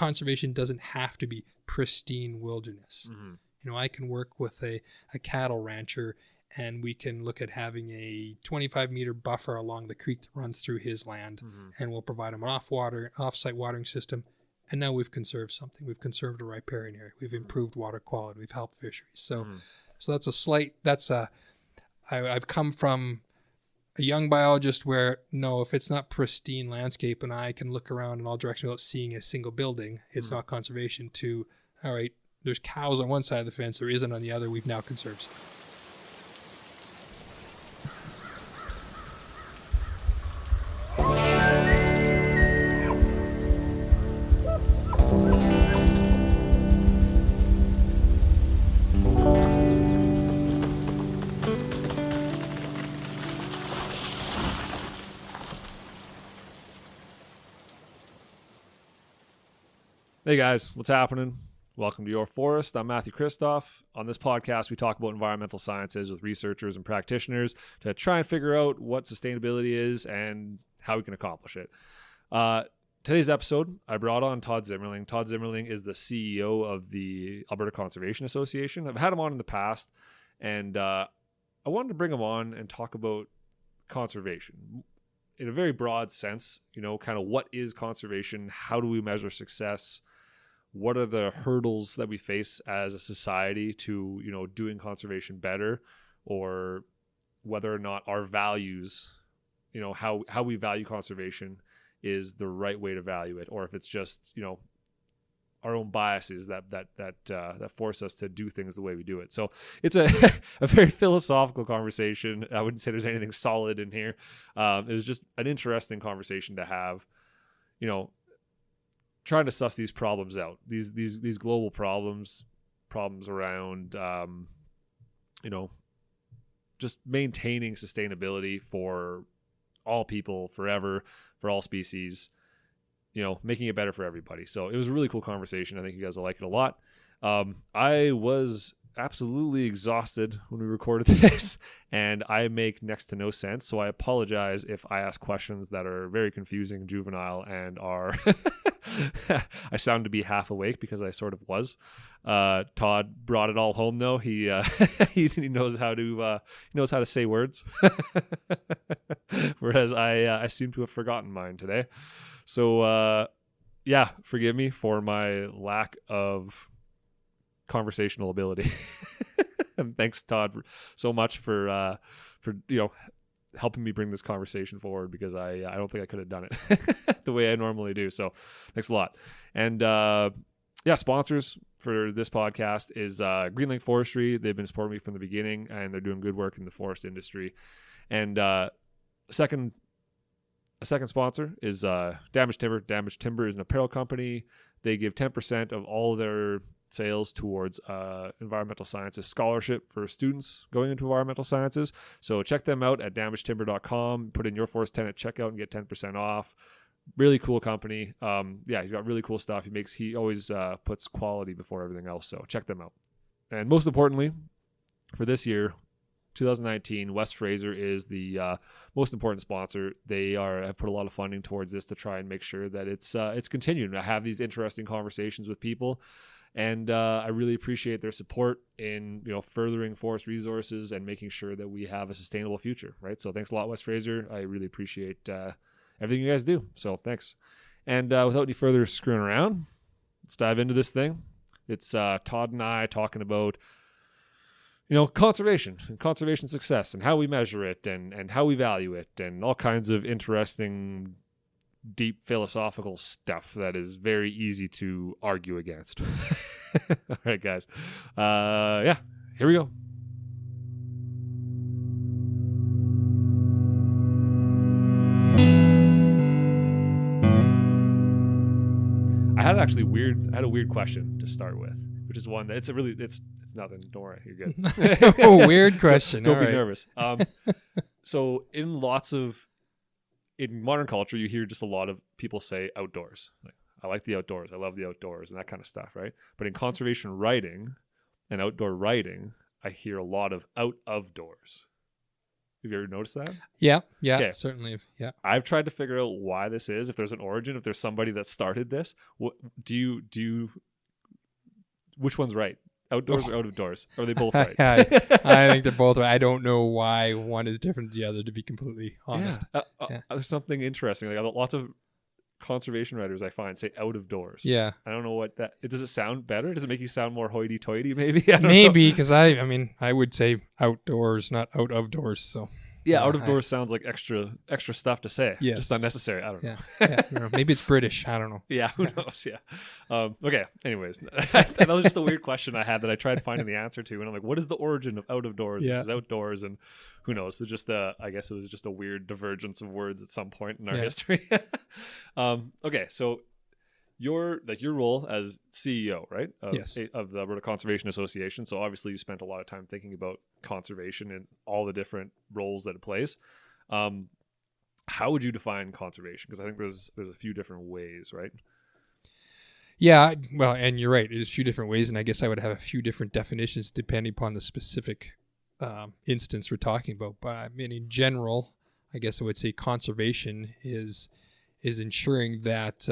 conservation doesn't have to be pristine wilderness. Mm-hmm. I can work with a cattle rancher, and we can look at having a 25-meter buffer along the creek that runs through his land, and we'll provide him an off-site watering system. And now we've conserved something. We've conserved a riparian area. We've improved water quality. We've helped fisheries. So I've come from a young biologist where, no, if it's not pristine landscape and I can look around in all directions without seeing a single building, it's not conservation, to, all right, there's cows on one side of the fence, there isn't on the other, we've now conserved some. Hey guys, what's happening? Welcome to Your Forest. I'm Matthew Christoph. On this podcast, we talk about environmental sciences with researchers and practitioners to try and figure out what sustainability is and how we can accomplish it. Today's episode, I brought on Todd Zimmerling. Todd Zimmerling is the CEO of the Alberta Conservation Association. I've had him on in the past, and I wanted to bring him on and talk about conservation in a very broad sense. Kind of what is conservation? How do we measure success? What are the hurdles that we face as a society to, doing conservation better, or whether or not our values, how we value conservation is the right way to value it, or if it's just, our own biases that force us to do things the way we do it. So it's a very philosophical conversation. I wouldn't say there's anything solid in here. It was just an interesting conversation to have, trying to suss these problems out, these global problems around, just maintaining sustainability for all people forever, for all species, making it better for everybody. So it was a really cool conversation. I think you guys will like it a lot. I was absolutely exhausted when we recorded this, and I make next to no sense. So I apologize if I ask questions that are very confusing, juvenile, and are I sound to be half awake, because I sort of was. Todd brought it all home though. He he knows how to say words, whereas I seem to have forgotten mine today. So forgive me for my lack of conversational ability. And thanks, Todd, so much for helping me bring this conversation forward, because I don't think I could have done it the way I normally do. So thanks a lot. And sponsors for this podcast is Greenlink Forestry. They've been supporting me from the beginning, and they're doing good work in the forest industry. And a second sponsor is Damaged Timber. Damaged Timber is an apparel company. They give 10% of all their sales towards environmental sciences scholarship for students going into environmental sciences. So check them out at damagedtimber.com. Put in Your Forest 10 at checkout and get 10% off. Really cool company. He's got really cool stuff. He always puts quality before everything else. So check them out. And most importantly, for this year, 2019, West Fraser is the most important sponsor. They have put a lot of funding towards this to try and make sure that it's continuing to have these interesting conversations with people. And I really appreciate their support in furthering forest resources and making sure that we have a sustainable future, right? So thanks a lot, West Fraser. I really appreciate everything you guys do. So thanks. And without any further screwing around, let's dive into this thing. It's Todd and I talking about conservation and conservation success and how we measure it and how we value it and all kinds of interesting, deep philosophical stuff that is very easy to argue against. All right, guys. Here we go. I had a weird question to start with, which is one that it's nothing. Don't worry, you're good. Oh, weird question. Don't be nervous. So in modern culture, you hear just a lot of people say outdoors. Like, I like the outdoors. I love the outdoors and that kind of stuff, right? But in conservation writing and outdoor writing, I hear a lot of out of doors. Have you ever noticed that? Yeah, Okay. certainly. Yeah. I've tried to figure out why this is, if there's an origin, if there's somebody that started this. What do you which one's right? Outdoors or out of doors? Or are they both right? I think they're both right. I don't know why one is different than the other, to be completely honest. There's something interesting. Like lots of conservation writers I find say out of doors. Yeah. I don't know what that. Does it sound better? Does it make you sound more hoity-toity? Maybe. I don't Maybe because I mean I would say outdoors, not out of doors. So yeah, out of doors sounds like extra stuff to say. Yes. Just unnecessary. I don't know. Yeah. I don't know. Maybe it's British. I don't know. Yeah, who knows? Yeah. Okay. Anyways, that was just a weird question I had that I tried finding the answer to, and I'm like, what is the origin of out of doors versus outdoors? And who knows? It's just I guess it was just a weird divergence of words at some point in our history. Okay, so your role as CEO, right? Of the Alberta Conservation Association. So obviously you spent a lot of time thinking about conservation and all the different roles that it plays. How would you define conservation? Because I think there's a few different ways, right? Yeah, well, and you're right. There's a few different ways, and I guess I would have a few different definitions depending upon the specific instance we're talking about. But I mean, in general, I guess I would say conservation is ensuring that.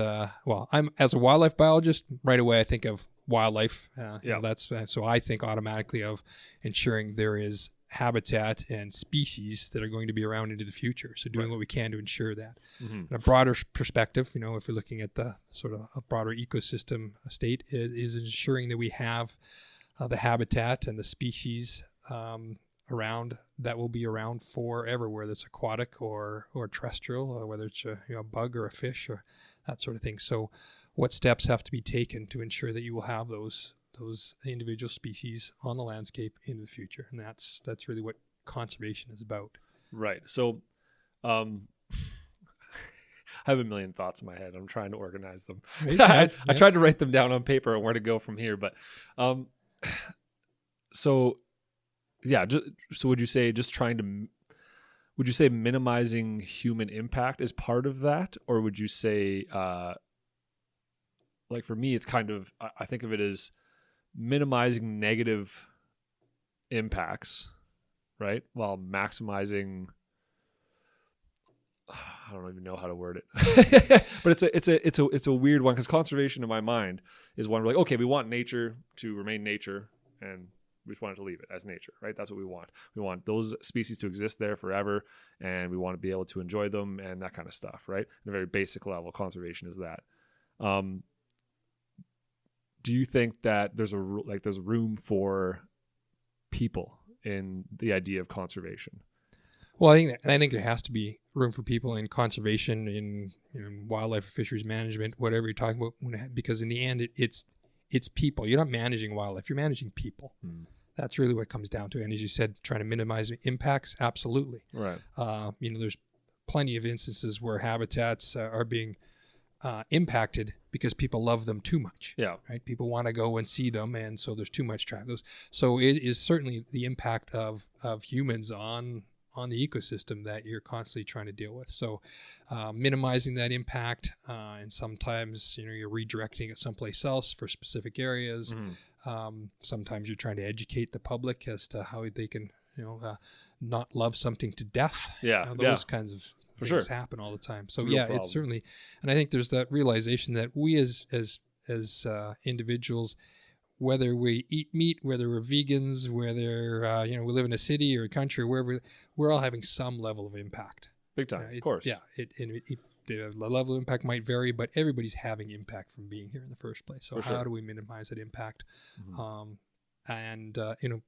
Well, I'm as a wildlife biologist, right away I think of wildlife. That's so I think automatically of ensuring there is habitat and species that are going to be around into the future. So doing what we can to ensure that. In a broader perspective, if we're looking at the sort of a broader ecosystem state, is ensuring that we have the habitat and the species around that will be around forever, whether it's aquatic or terrestrial, or whether it's a bug or a fish or that sort of thing. So what steps have to be taken to ensure that you will have those individual species on the landscape into the future? And that's really what conservation is about. Right. So I have a million thoughts in my head. I'm trying to organize them. Right. I tried to write them down on paper and where to go from here, but so would you say would you say minimizing human impact is part of that? Or would you say, like for me, it's kind of, I think of it as minimizing negative impacts, right? While maximizing, I don't even know how to word it, but it's a weird one, because conservation in my mind is one where, like, okay, we want nature to remain nature, and we just want it to leave it as nature, right? That's what we want. We want those species to exist there forever, and we want to be able to enjoy them and that kind of stuff, right? At a very basic level, conservation is that. Do you think that there's room for people in the idea of conservation? Well, I think there has to be room for people in conservation, in wildlife or fisheries management, whatever you're talking about, because in the end, it's people. You're not managing wildlife; you're managing people. That's really what it comes down to. And as you said, trying to minimize impacts, absolutely. Right. There's plenty of instances where habitats are being impacted because people love them too much. Yeah. Right. People want to go and see them, and so there's too much traffic. So it is certainly the impact of humans on the ecosystem that you're constantly trying to deal with. So minimizing that impact, and sometimes you're redirecting it someplace else for specific areas. Sometimes you're trying to educate the public as to how they can not love something to death. Those kinds of things happen all the time. So it's certainly, and I think there's that realization that we as individuals, whether we eat meat, whether we're vegans, whether we live in a city or a country, wherever, we're all having some level of impact. Big time, of course. Yeah, the level of impact might vary, but everybody's having impact from being here in the first place. So how do we minimize that impact? And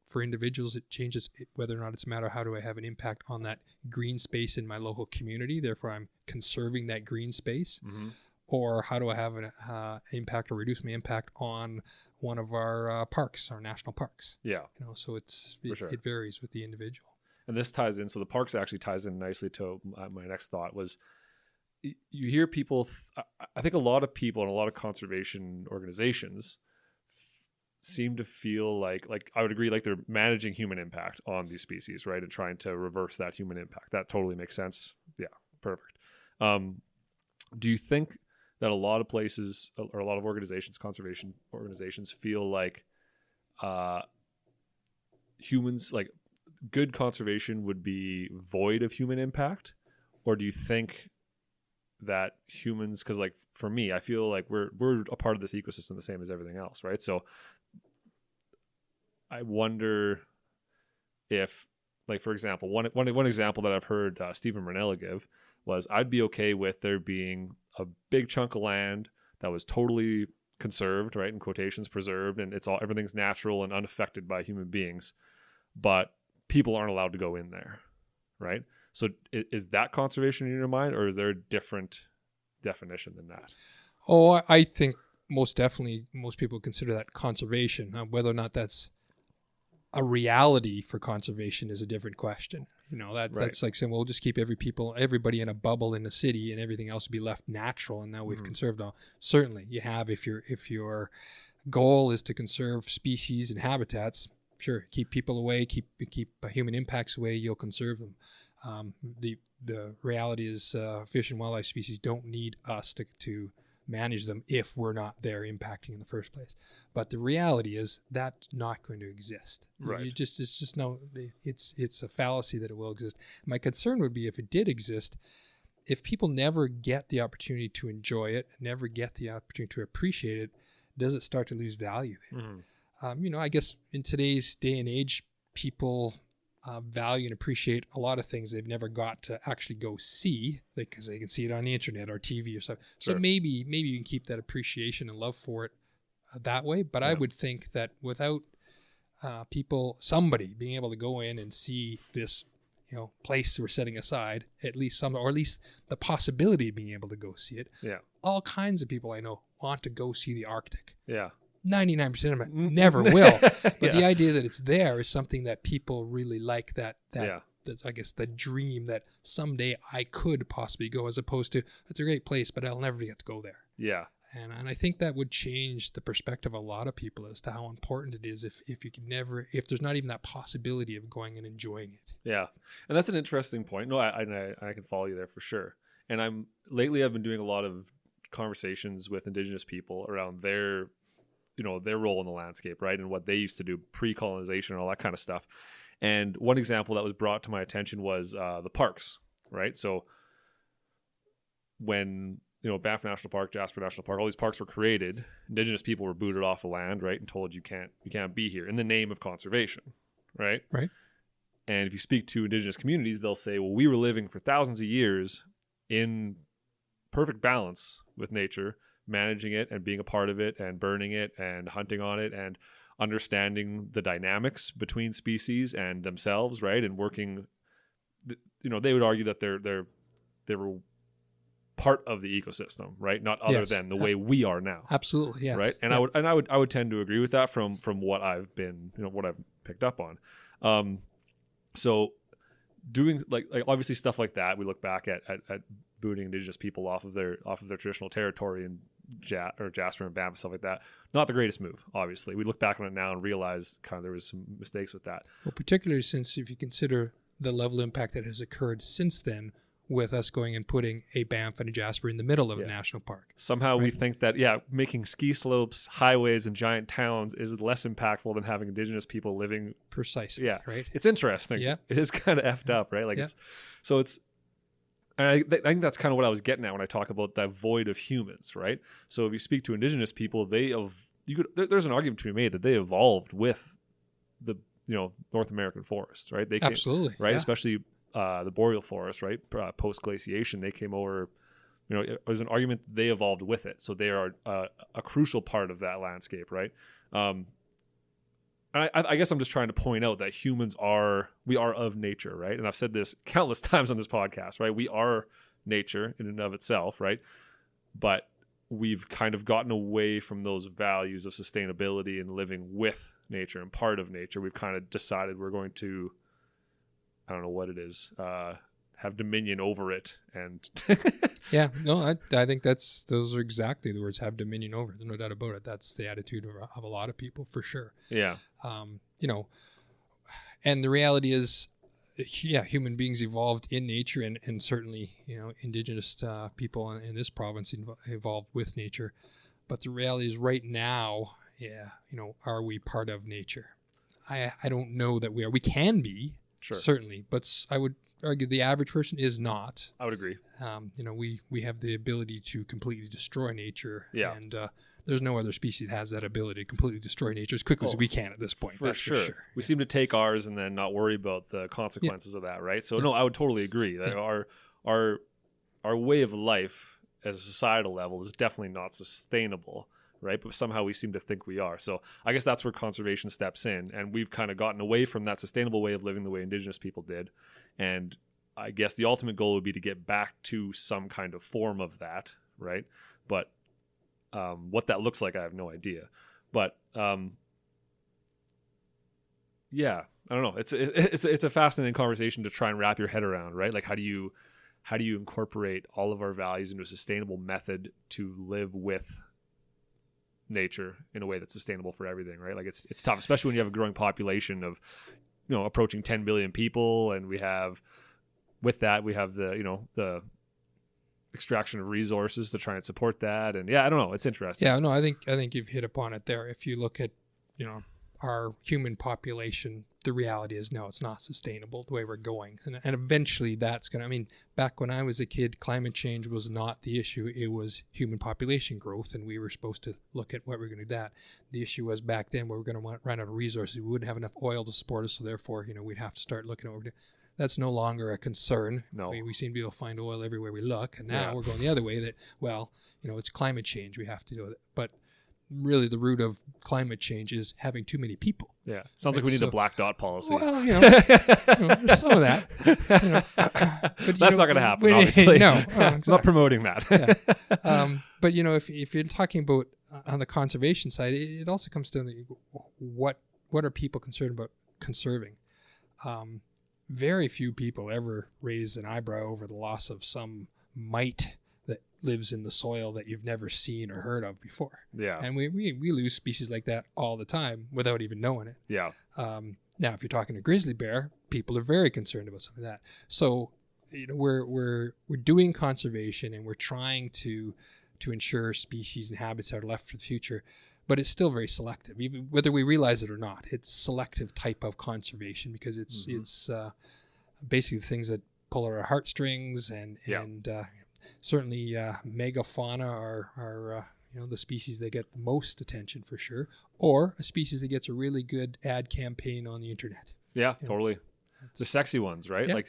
for individuals, it changes whether or not it's a matter of how do I have an impact on that green space in my local community. Therefore, I'm conserving that green space. Or how do I have an impact or reduce my impact on one of our parks, our national parks? Yeah. So it varies with the individual. And this ties in. So the parks actually ties in nicely to my next thought was, you hear people, I think a lot of people and a lot of conservation organizations seem to feel like I would agree, like they're managing human impact on these species, right? And trying to reverse that human impact. That totally makes sense. Yeah, perfect. Do you think that a lot of places or a lot of organizations, conservation organizations, feel like humans, like good conservation would be void of human impact? Or do you think that humans, because like for me, I feel like we're a part of this ecosystem the same as everything else, right? So I wonder if, like, for example, one example that I've heard Stephen Ranella give was, I'd be okay with there being a big chunk of land that was totally conserved, right, in quotations, preserved, and everything's natural and unaffected by human beings, but people aren't allowed to go in there, right? So is that conservation in your mind, or is there a different definition than that? Oh, I think most definitely most people consider that conservation. Whether or not that's a reality for conservation is a different question. That's like saying, well, we'll just keep everybody in a bubble in the city, and everything else will be left natural, and now we've conserved all. Certainly, you have, if your goal is to conserve species and habitats, sure, keep people away, keep human impacts away, you'll conserve them. The reality is, fish and wildlife species don't need us to manage them if we're not there impacting in the first place. But the reality is that's not going to exist. Right. It's a fallacy that it will exist. My concern would be, if it did exist, if people never get the opportunity to enjoy it, never get the opportunity to appreciate it, does it start to lose value? I guess in today's day and age, people value and appreciate a lot of things they've never got to actually go see, because they can see it on the internet or TV or something. Sure. So maybe you can keep that appreciation and love for it that way. But I would think that without somebody being able to go in and see this, place we're setting aside, at least the possibility of being able to go see it. Yeah. All kinds of people I know want to go see the Arctic. Yeah. 99% of them never will. But the idea that it's there is something that people really like, that's, I guess, the dream that someday I could possibly go, as opposed to, it's a great place, but I'll never get to go there. Yeah. And I think that would change the perspective of a lot of people as to how important it is if if there's not even that possibility of going and enjoying it. Yeah. And that's an interesting point. No, I can follow you there for sure. And I've been doing a lot of conversations with Indigenous people around their role in the landscape, right? And what they used to do pre-colonization and all that kind of stuff. And one example that was brought to my attention was the parks, right? So when, Banff National Park, Jasper National Park, all these parks were created, Indigenous people were booted off the land, right? And told you can't be here in the name of conservation, right? Right. And if you speak to Indigenous communities, they'll say, well, we were living for thousands of years in perfect balance with nature, managing it and being a part of it and burning it and hunting on it and understanding the dynamics between species and themselves, right? And working, they would argue that they were part of the ecosystem, right? Not other than the way we are now. Absolutely, yeah. Right? And I would tend to agree with that from what I've been, what I've picked up on. So doing like obviously stuff like that, we look back at booting Indigenous people off of their traditional territory and Jasper and Banff, stuff like that. Not the greatest move, obviously. We look back on it now and realize kind of there was some mistakes with that. Well, particularly since if you consider the level of impact that has occurred since then, with us going and putting a Banff and a Jasper in the middle of a national park. Somehow we think that, making ski slopes, highways, and giant towns is less impactful than having Indigenous people living. Precisely. Yeah. Right. It's interesting. Yeah. It is kind of effed up, right? Like I think that's kind of what I was getting at when I talk about that void of humans, right? So if you speak to Indigenous people, there's an argument to be made that they evolved with the North American forests, right? They came, absolutely, right, especially the boreal forest, right? Post glaciation, they came over. There's an argument that they evolved with it, so they are a crucial part of that landscape, right? And I guess I'm just trying to point out that we are of nature, right? And I've said this countless times on this podcast, right? We are nature in and of itself, right? But we've kind of gotten away from those values of sustainability and living with nature and part of nature. We've kind of decided we're going to, I don't know what it is, have dominion over it. And I think those are exactly the words, have dominion over it. There's no doubt about it. That's the attitude of a lot of people for sure. Yeah. And the reality is, human beings evolved in nature, and certainly, Indigenous people in this province evolved with nature. But the reality is right now, are we part of nature? I don't know that we are. We can be. Sure. certainly, but I would argue the average person is not. I would agree. We have the ability to completely destroy nature, Yeah. and there's no other species that has that ability to completely destroy nature as quickly as we can at this point. For sure. We seem to take ours and then not worry about the consequences of that, right? So no, I would totally agree that our way of life at a societal level is definitely not sustainable, right? But somehow we seem to think we are. So I guess that's where conservation steps in, and we've kind of gotten away from that sustainable way of living the way Indigenous people did. And I guess the ultimate goal would be to get back to some kind of form of that, right? But what that looks like, I have no idea. But yeah, I don't know. It's a fascinating conversation to try and wrap your head around, right? Like how do you incorporate all of our values into a sustainable method to live with nature in a way that's sustainable for everything, right? Like it's tough, especially when you have a growing population of, approaching 10 billion people, and we have the extraction of resources to try and support that. And I don't know, it's interesting. Yeah, no, I think you've hit upon it there. If you look at, our human population, the reality is no, it's not sustainable the way we're going. And eventually that's back when I was a kid, climate change was not the issue. It was human population growth, and we were supposed to look at what we're going to do that. The issue was back then we were going to run out of resources. We wouldn't have enough oil to support us, so therefore, we'd have to start looking at what we're doing. That's no longer a concern. No. We seem to be able to find oil everywhere we look, and now we're going the other way that, it's climate change. We have to deal with it. But really the root of climate change is having too many people. Yeah. Sounds like we need a black dot policy. Well, there's some of that. But, that's not going to happen, obviously. No. I'm not promoting that. But, if you're talking about on the conservation side, it also comes down to what are people concerned about conserving? Very few people ever raise an eyebrow over the loss of some mite that lives in the soil that you've never seen or heard of before. Yeah. And we lose species like that all the time without even knowing it. Yeah. Now, if you're talking a grizzly bear, people are very concerned about some of that. So, we're doing conservation, and we're trying to ensure species and habitats are left for the future, but it's still very selective, even whether we realize it or not. It's selective type of conservation because it's basically the things that pull at our heartstrings, and certainly megafauna are the species that get the most attention for sure, or a species that gets a really good ad campaign on the internet. Yeah, totally. The sexy ones, right? Yeah. Like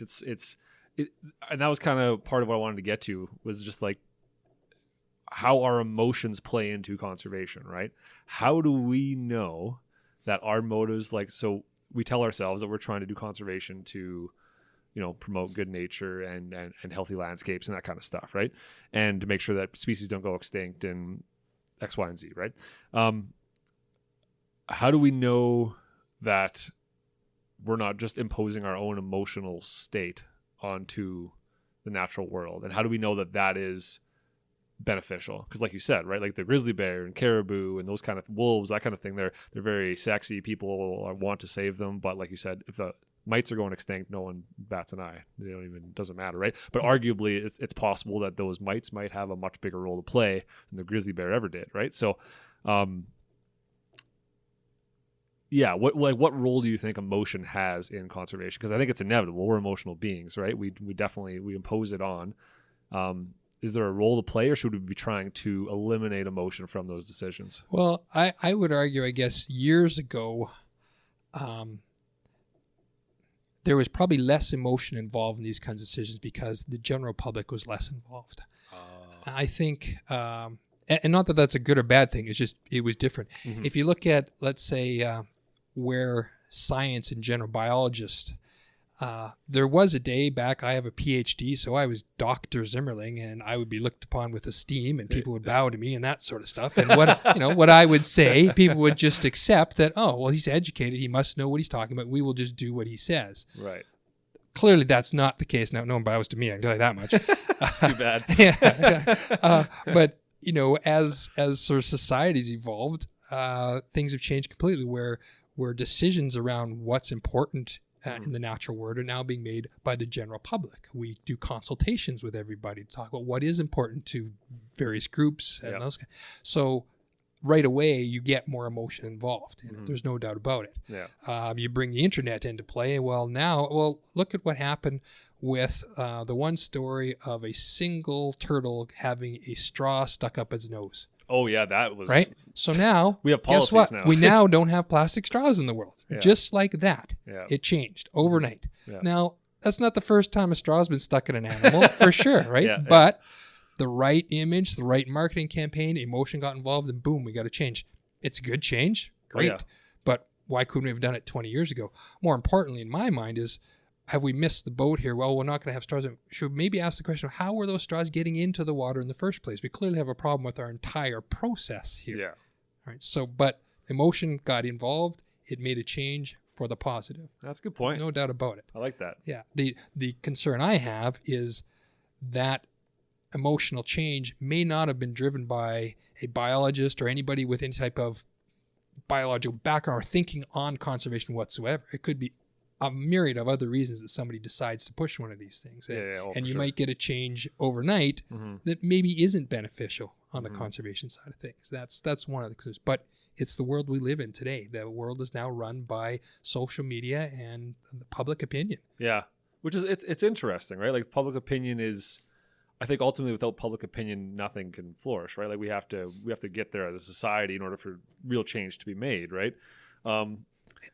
and that was kind of part of what I wanted to get to, was just like how our emotions play into conservation, right? How do we know that our motives, so we tell ourselves that we're trying to do conservation to promote good nature and healthy landscapes and that kind of stuff, right? And to make sure that species don't go extinct and X, Y, and Z, right? How do we know that we're not just imposing our own emotional state onto the natural world? And how do we know that that is beneficial? Because like you said, right, like the grizzly bear and caribou and those kind of wolves, that kind of thing, they're very sexy. People want to save them, but like you said, if the mites are going extinct, no one bats an eye. Doesn't matter, right? But arguably, it's possible that those mites might have a much bigger role to play than the grizzly bear ever did, right? So, what role do you think emotion has in conservation? Because I think it's inevitable. We're emotional beings, right? We definitely impose it on. Is there a role to play, or should we be trying to eliminate emotion from those decisions? Well, I would argue, I guess, years ago, there was probably less emotion involved in these kinds of decisions because the general public was less involved. I think, and not that that's a good or bad thing, it's just it was different. Mm-hmm. If you look at, let's say, where science and general biologists, there was a day back, I have a PhD, so I was Dr. Zimmerling, and I would be looked upon with esteem, and people would bow to me and that sort of stuff. And what I would say, people would just accept that, oh, well, he's educated, he must know what he's talking about, we will just do what he says. Right. Clearly, that's not the case. Now, no one bows to me, I can tell you that much. That's too bad. But, as sort of society's evolved, things have changed completely, where decisions around what's important in the natural world are now being made by the general public. We do consultations with everybody to talk about what is important to various groups. And those. So right away you get more emotion involved in it. There's no doubt about it. Yeah. You bring the internet into play. Well, look at what happened with the one story of a single turtle having a straw stuck up its nose. Oh yeah, that was right. So now we have policies guess what? now. We now don't have plastic straws in the world. Yeah. Just like that. Yeah. It changed overnight. Yeah. Now, that's not the first time a straw's been stuck in an animal, for sure, right? Yeah, but the right image, the right marketing campaign, emotion got involved, and boom, we got a change. It's a good change. Great. Oh, yeah. But why couldn't we have done it 20 years ago? More importantly, in my mind, is have we missed the boat here? Well, we're not going to have straws. Should we maybe ask the question of how were those straws getting into the water in the first place? We clearly have a problem with our entire process here. Yeah. All right. So, but emotion got involved. It made a change for the positive. That's a good point. No doubt about it. I like that. Yeah. The concern I have is that emotional change may not have been driven by a biologist or anybody with any type of biological background or thinking on conservation whatsoever. It could be a myriad of other reasons that somebody decides to push one of these things. And you might get a change overnight that maybe isn't beneficial on the conservation side of things. That's one of the concerns. But it's the world we live in today. The world is now run by social media and the public opinion. Yeah. Which is, it's interesting, right? Like public opinion is, I think ultimately without public opinion, nothing can flourish, right? Like we have to get there as a society in order for real change to be made, right?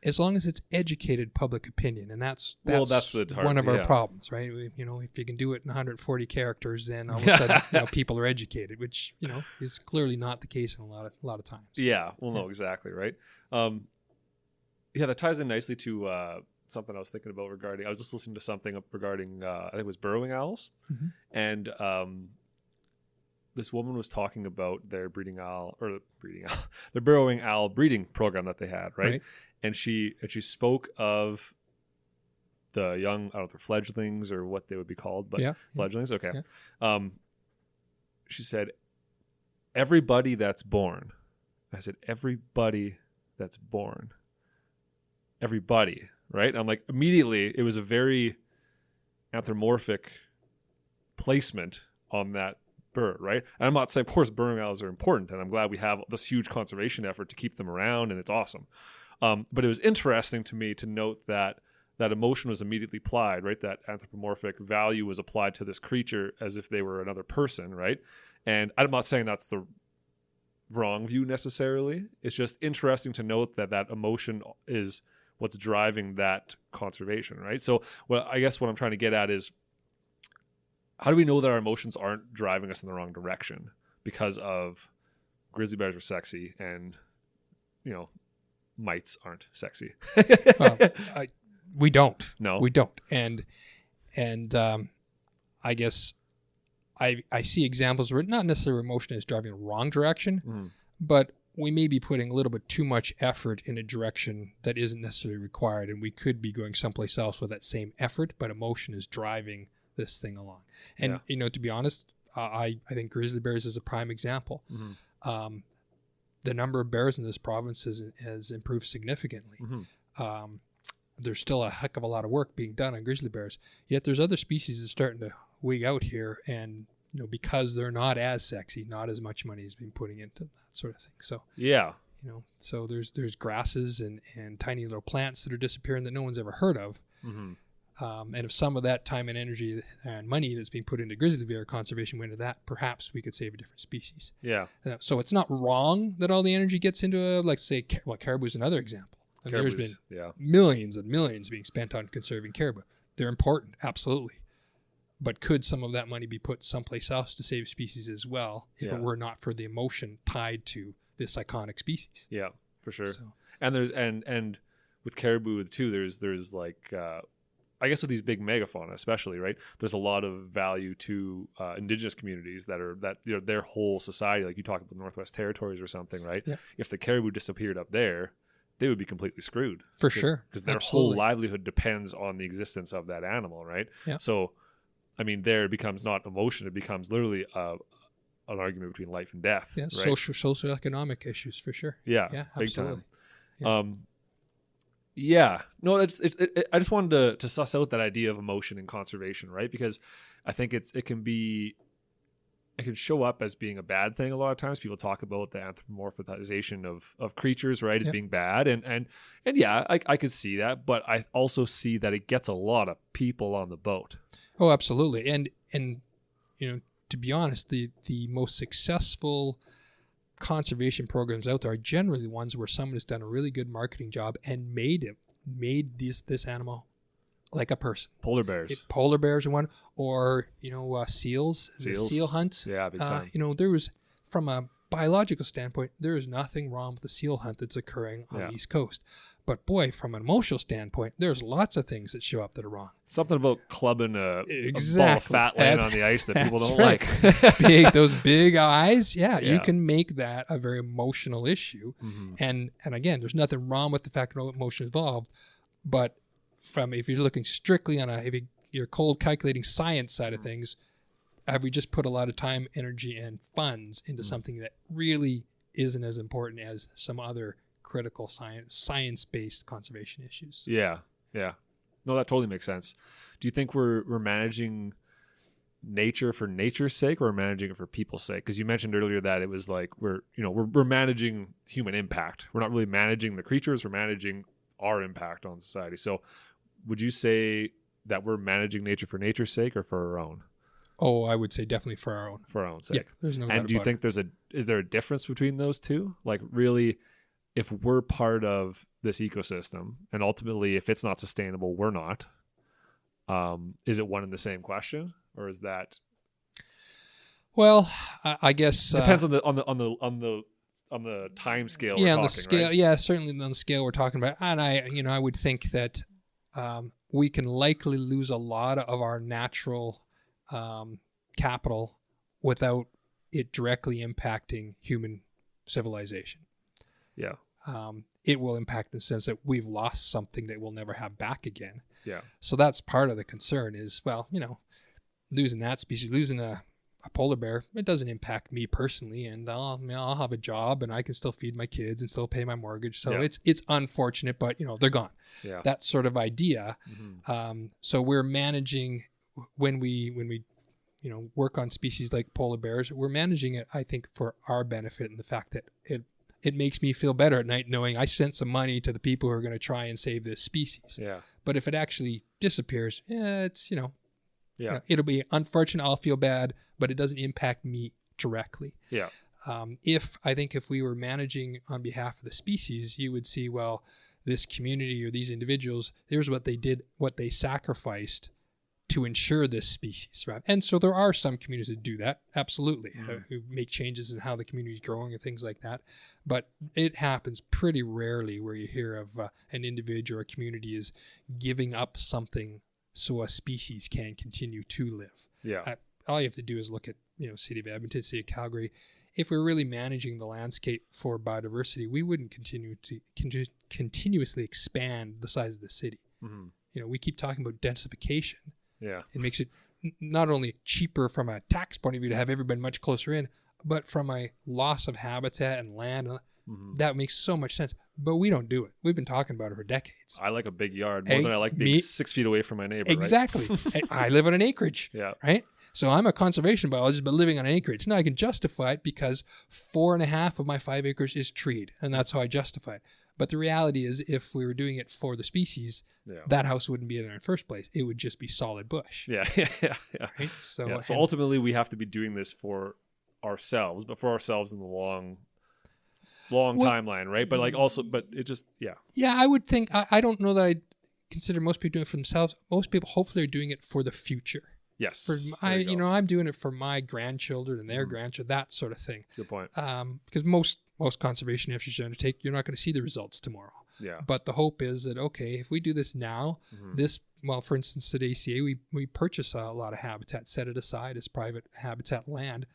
As long as it's educated public opinion, and that's one of our problems, right? If you can do it in 140 characters, then all of a sudden, people are educated, which is clearly not the case in a lot of times. Yeah, well, no, exactly, right. That ties in nicely to something I was thinking about regarding. I was just listening to something regarding I think it was burrowing owls, and this woman was talking about their their burrowing owl breeding program that they had, right? And she spoke of the young, I don't know if they're fledglings or what they would be called, but fledglings, okay. Yeah. She said, everybody that's born. I said, everybody that's born. Everybody, right? I'm like, immediately, it was a very anthropomorphic placement on that bird, right? And I'm not saying, of course, burrowing owls are important, and I'm glad we have this huge conservation effort to keep them around, and it's awesome. But it was interesting to me to note that emotion was immediately applied, right? That anthropomorphic value was applied to this creature as if they were another person, right? And I'm not saying that's the wrong view necessarily. It's just interesting to note that emotion is what's driving that conservation, right? So, I guess what I'm trying to get at is, how do we know that our emotions aren't driving us in the wrong direction because of grizzly bears are sexy and, mites aren't sexy? We don't. No, we don't. And I guess I see examples where not necessarily emotion is driving the wrong direction, but we may be putting a little bit too much effort in a direction that isn't necessarily required, and we could be going someplace else with that same effort, but emotion is driving this thing along. And to be honest, I think grizzly bears is a prime example. The number of bears in this province has improved significantly. There's still a heck of a lot of work being done on grizzly bears, yet there's other species that are starting to wig out here, and because they're not as sexy, not as much money is being putting into that sort of thing. So so there's grasses and tiny little plants that are disappearing that no one's ever heard of. And if some of that time and energy and money that's being put into grizzly bear conservation went into that, perhaps we could save a different species. So it's not wrong that all the energy gets into caribou is another example. And there's been millions and millions being spent on conserving caribou. They're important, absolutely. But could some of that money be put someplace else to save species as well, if it were not for the emotion tied to this iconic species? Yeah, for sure. So. And there's and with caribou too, there's like I guess with these big megafauna especially, right? There's a lot of value to indigenous communities that their whole society, like you talk about the Northwest Territories or something, right? Yeah. If the caribou disappeared up there, they would be completely screwed. For sure. Because their whole livelihood depends on the existence of that animal, right? Yeah. So, I mean, there it becomes not emotion, it becomes literally an argument between life and death. Yeah, right? Socioeconomic issues for sure. Yeah, big absolutely. Time. Yeah. No, I just wanted to suss out that idea of emotion and conservation, right? Because I think it can be can show up as being a bad thing. A lot of times people talk about the anthropomorphization of creatures, right, as being bad. And yeah, I could see that, but I also see that it gets a lot of people on the boat. Oh, absolutely. And you know, to be honest, the most successful conservation programs out there are generally ones where someone has done a really good marketing job and made this animal like a person. Polar bears. Polar bears are one, or seals. The seal hunt. Yeah, big time. There was, from a biological standpoint, there is nothing wrong with the seal hunt that's occurring on the East Coast. But boy, from an emotional standpoint, there's lots of things that show up that are wrong. Something about clubbing a ball of fat land on the ice that people don't like. Those big eyes. Yeah, you can make that a very emotional issue. Mm-hmm. And again, there's nothing wrong with the fact no emotion is involved. But if you're looking strictly on your cold calculating science side of things, have we just put a lot of time, energy, and funds into something that really isn't as important as some other critical science-based conservation issues? Yeah. No, that totally makes sense. Do you think we're managing nature for nature's sake, or we're managing it for people's sake? Because you mentioned earlier that it was like we're managing human impact. We're not really managing the creatures. We're managing our impact on society. So would you say that we're managing nature for nature's sake or for our own? Oh, I would say definitely for our own. For our own sake. Yeah, there's no doubt. And do you think is there a difference between those two? Like, really, if we're part of this ecosystem, and ultimately if it's not sustainable, we're not, is it one and the same question, or is that? Well, I guess depends on the time scale. Yeah, on the scale. Right? Yeah, certainly on the scale we're talking about. And I would think that we can likely lose a lot of our natural capital without it directly impacting human civilization. Yeah. It will impact in the sense that we've lost something that we'll never have back again. Yeah. So that's part of the concern is, losing that species, losing a polar bear, it doesn't impact me personally, and I'll have a job and I can still feed my kids and still pay my mortgage. So it's unfortunate, but they're gone. Yeah. That sort of idea. Mm-hmm. So we're managing when we work on species like polar bears, we're managing it, I think, for our benefit, and the fact that it makes me feel better at night knowing I sent some money to the people who are going to try and save this species. Yeah. But if it actually disappears, it's it'll be unfortunate. I'll feel bad, but it doesn't impact me directly. Yeah. If we were managing on behalf of the species, you would see, well, this community or these individuals, here's what they did, what they sacrificed to ensure this species, right? And so there are some communities that do that, absolutely, who make changes in how the community is growing and things like that. But it happens pretty rarely where you hear of an individual or a community is giving up something so a species can continue to live. Yeah. All you have to do is look at, City of Edmonton, City of Calgary. If we're really managing the landscape for biodiversity, we wouldn't continue to continuously expand the size of the city. Mm-hmm. We keep talking about densification. Yeah. It makes it not only cheaper from a tax point of view to have everybody much closer in, but from a loss of habitat and land, that makes so much sense. But we don't do it. We've been talking about it for decades. I like a big yard more than I like being 6 feet away from my neighbor. Exactly. Right? I live on an acreage. Yeah. Right? So I'm a conservation biologist, but living on an acreage. Now I can justify it because 4.5 of my 5 acres is treed, and that's how I justify it. But the reality is, if we were doing it for the species, that house wouldn't be there in the first place. It would just be solid bush. Yeah. Right? So ultimately, we have to be doing this for ourselves, but for ourselves in the long timeline, right? But it just, Yeah, I would think, I don't know that I'd consider most people doing it for themselves. Most people hopefully are doing it for the future. Yes. I'm doing it for my grandchildren and their grandchildren, that sort of thing. Good point. Because most conservation efforts you undertake, you're not going to see the results tomorrow. Yeah. But the hope is that, okay, if we do this now, for instance, at ACA, we purchase a lot of habitat, set it aside as private habitat land.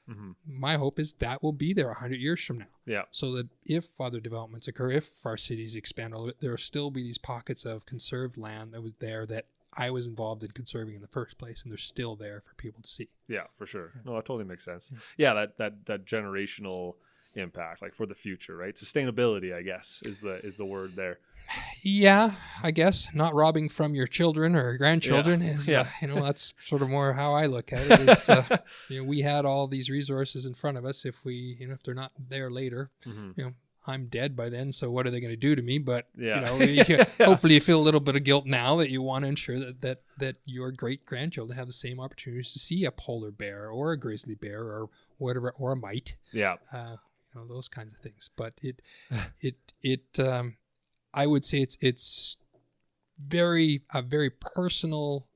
My hope is that will be there 100 years from now. Yeah. So that if other developments occur, if our cities expand a little bit, there will still be these pockets of conserved land that was there that I was involved in conserving in the first place, and they're still there for people to see. Yeah, for sure. No, that totally makes sense. Yeah, that generational impact, like for the future, right? Sustainability, I guess, is the word there. Yeah, I guess not robbing from your children or grandchildren is, that's sort of more how I look at it. It's, we had all these resources in front of us. If if they're not there later, I'm dead by then. So what are they going to do to me? But hopefully you feel a little bit of guilt now that you want to ensure that your great grandchildren have the same opportunities to see a polar bear or a grizzly bear or whatever, or a mite. Yeah. Those kinds of things. But I would say it's a very personal,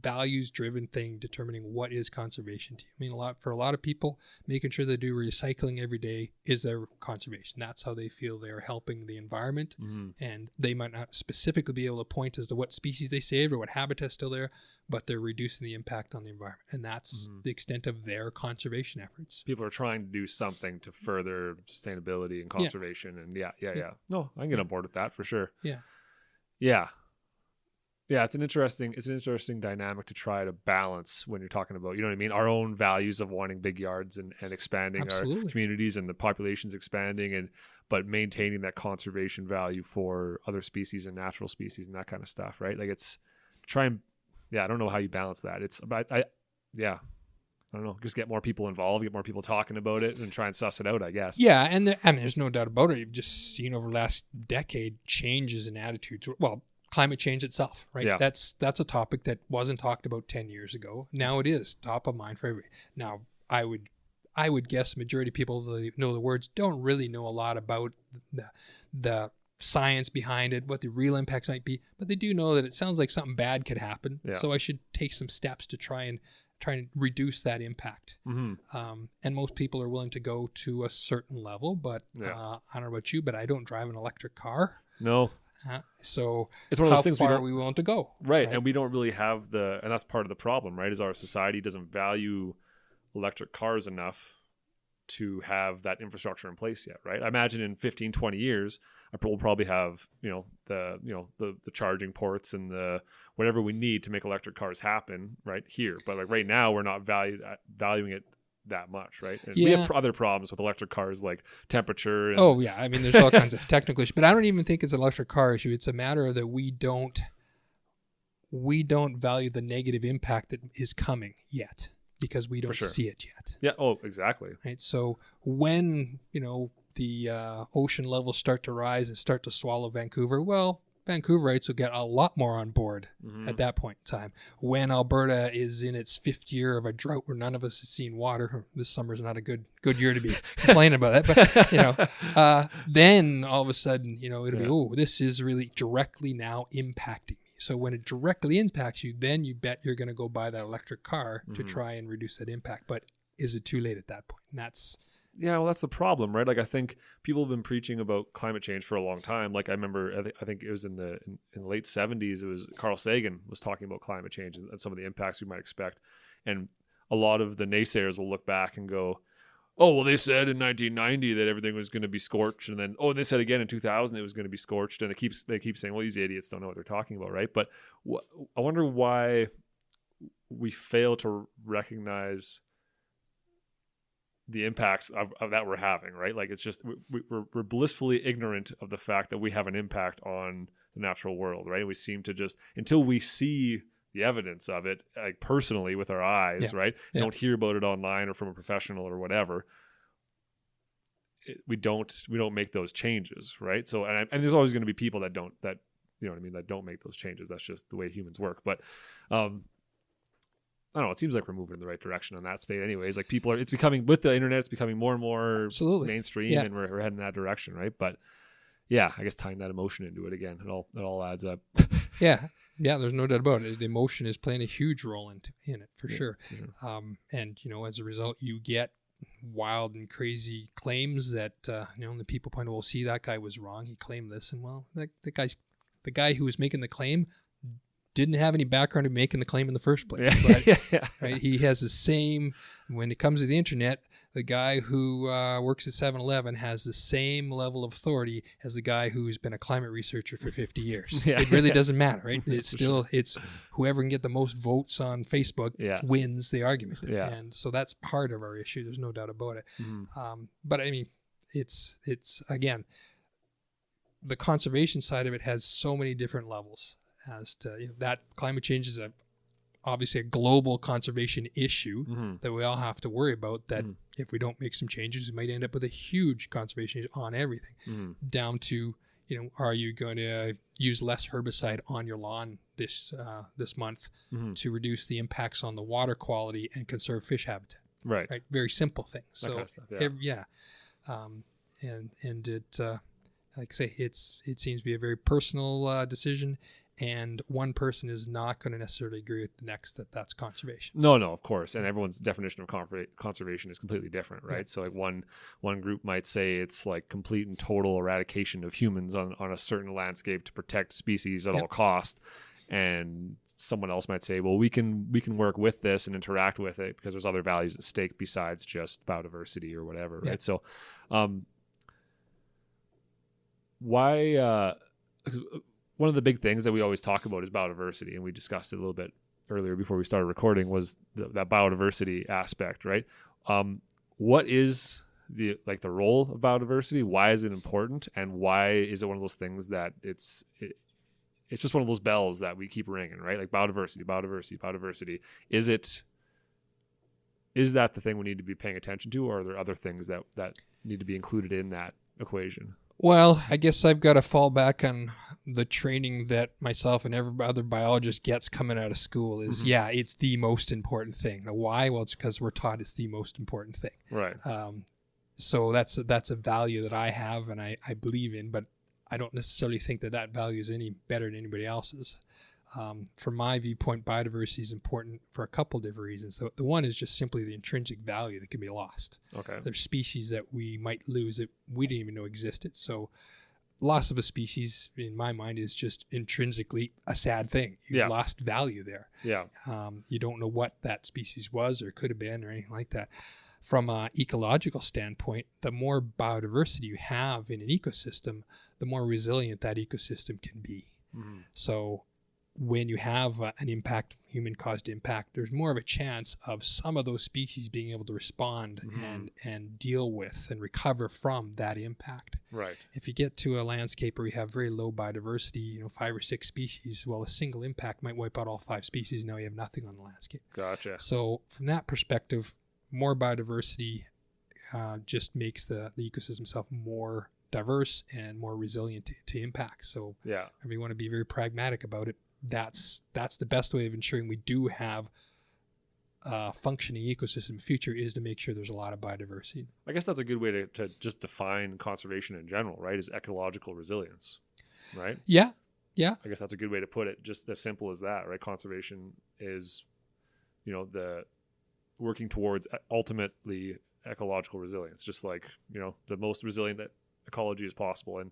values-driven thing determining what is conservation to you. I mean, for a lot of people, making sure they do recycling every day is their conservation. That's how they feel they're helping the environment, and they might not specifically be able to point as to what species they saved or what habitat's still there, but they're reducing the impact on the environment, and that's the extent of their conservation efforts. People are trying to do something to further sustainability and conservation, and yeah. No, I can get on board with that for sure. Yeah, it's an interesting dynamic to try to balance when you're talking about, our own values of wanting big yards and expanding our communities and the population's expanding, but maintaining that conservation value for other species and natural species and that kind of stuff, right? Like I don't know how you balance that. It's about, I don't know, just get more people involved, get more people talking about it and try and suss it out, I guess. Yeah, and there's no doubt about it. You've just seen over the last decade changes in attitudes. Well, climate change itself, right? Yeah. That's a topic that wasn't talked about 10 years ago. Now it is top of mind for everybody. Now, I would guess the majority of people that know the words don't really know a lot about the science behind it, what the real impacts might be, but they do know that it sounds like something bad could happen. Yeah. So I should take some steps to try and reduce that impact. And most people are willing to go to a certain level, but I don't know about you, but I don't drive an electric car. No. So it's one of those things are we willing to go? Right. And we don't really have and that's part of the problem, right? Is our society doesn't value electric cars enough to have that infrastructure in place yet, right? I imagine in 15, 20 years, we'll probably have, the charging ports and the whatever we need to make electric cars happen right here. But like right now, we're not valuing it that much, right? And we have other problems with electric cars like temperature. I mean, there's all kinds of technical issues, but I don't even think it's an electric car issue. It's a matter of that we don't value the negative impact that is coming yet because we don't see it yet. Yeah. Oh, exactly. Right. So when, the ocean levels start to rise and start to swallow Vancouver, well, Vancouverites will get a lot more on board at that point in time. When Alberta is in its fifth year of a drought where none of us has seen water, this summer's not a good year to be complaining about that. But then all of a sudden, it'll be, this is really directly now impacting me. So when it directly impacts you, then you bet you're going to go buy that electric car to try and reduce that impact. But is it too late at that point? And that's the problem, right? Like I think people have been preaching about climate change for a long time. Like I remember, I think it was in the late 70s, it was Carl Sagan was talking about climate change and some of the impacts we might expect. And a lot of the naysayers will look back and go, oh, well, they said in 1990 that everything was going to be scorched. And then, they said again in 2000 it was going to be scorched. And they keep saying, well, these idiots don't know what they're talking about, right? But I wonder why we fail to recognize the impacts of that we're having, right? Like it's just we're blissfully ignorant of the fact that we have an impact on the natural world, right? We seem to just, until we see the evidence of it, like personally with our eyes, right? You don't hear about it online or from a professional or whatever. We don't make those changes, right? So and there's always going to be people that don't make those changes. That's just the way humans work. But I don't know. It seems like we're moving in the right direction on that state anyways. Like it's becoming, with the internet, it's becoming more and more mainstream and we're heading in that direction, right? But I guess tying that emotion into it again, it all adds up. Yeah, there's no doubt about it. The emotion is playing a huge role in it for sure. Yeah. And, as a result, you get wild and crazy claims that, the people point, well, see, that guy was wrong. He claimed this. And well, the guy who was making the claim didn't have any background in making the claim in the first place. But, right? He has the same, when it comes to the internet, the guy who works at 7-Eleven has the same level of authority as the guy who's been a climate researcher for 50 years. It really doesn't matter, right? It's still, it's whoever can get the most votes on Facebook wins the argument. And so that's part of our issue. There's no doubt about it. But I mean, it's again, the conservation side of it has so many different levels as to that climate change is obviously a global conservation issue that we all have to worry about, that if we don't make some changes, we might end up with a huge conservation issue on everything, down to, are you going to use less herbicide on your lawn this month to reduce the impacts on the water quality and conserve fish habitat? Right. Very simple things. So kind of stuff, and it, like I say, it seems to be a very personal decision. And one person is not going to necessarily agree with the next that's conservation. No, of course. And everyone's definition of conservation is completely different, right? Yeah. So like one group might say it's like complete and total eradication of humans on a certain landscape to protect species at all cost. And someone else might say, well, we can work with this and interact with it because there's other values at stake besides just biodiversity or whatever, right? So why... one of the big things that we always talk about is biodiversity, and we discussed it a little bit earlier before we started recording, was that biodiversity aspect, right? What is the role of biodiversity? Why is it important, and why is it one of those things that it's just one of those bells that we keep ringing, right? Like biodiversity. Is that the thing we need to be paying attention to, or are there other things that need to be included in that equation? Well, I guess I've got to fall back on the training that myself and every other biologist gets coming out of school is, it's the most important thing. Now, why? Well, it's because we're taught it's the most important thing. Right. So that's a value that I have and I believe in, but I don't necessarily think that value is any better than anybody else's. From my viewpoint, biodiversity is important for a couple different reasons. The one is just simply the intrinsic value that can be lost. Okay. There's species that we might lose that we didn't even know existed. So loss of a species, in my mind, is just intrinsically a sad thing. You've lost value there. Yeah. You don't know what that species was or could have been or anything like that. From an ecological standpoint, the more biodiversity you have in an ecosystem, the more resilient that ecosystem can be. So when you have an impact, human-caused impact, there's more of a chance of some of those species being able to respond and deal with and recover from that impact. Right. If you get to a landscape where you have very low biodiversity, 5 or 6 species, well, a single impact might wipe out all 5 species. Now you have nothing on the landscape. Gotcha. So from that perspective, more biodiversity just makes the ecosystem itself more diverse and more resilient to impact. So if you want to be very pragmatic about it, that's the best way of ensuring we do have a functioning ecosystem in the future, is to make sure there's a lot of biodiversity. I guess that's a good way to just define conservation in general, right? Is ecological resilience, right? Yeah. I guess that's a good way to put it, just as simple as that, right? Conservation is, the working towards ultimately ecological resilience, just like, the most resilient ecology as possible. And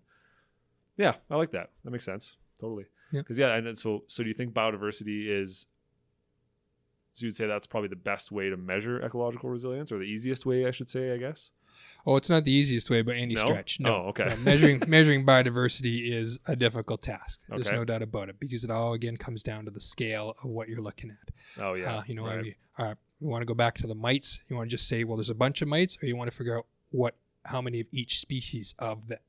I like that. That makes sense. Totally. Because and so do you think biodiversity is? So you'd say that's probably the best way to measure ecological resilience, or the easiest way, I should say, I guess. Oh, it's not the easiest way by any stretch. No. Oh, okay. Measuring biodiversity is a difficult task. There's no doubt about it, because it all again comes down to the scale of what you're looking at. Oh yeah. Right. You want to go back to the mites. You want to just say, well, there's a bunch of mites, or you want to figure out how many of each species of the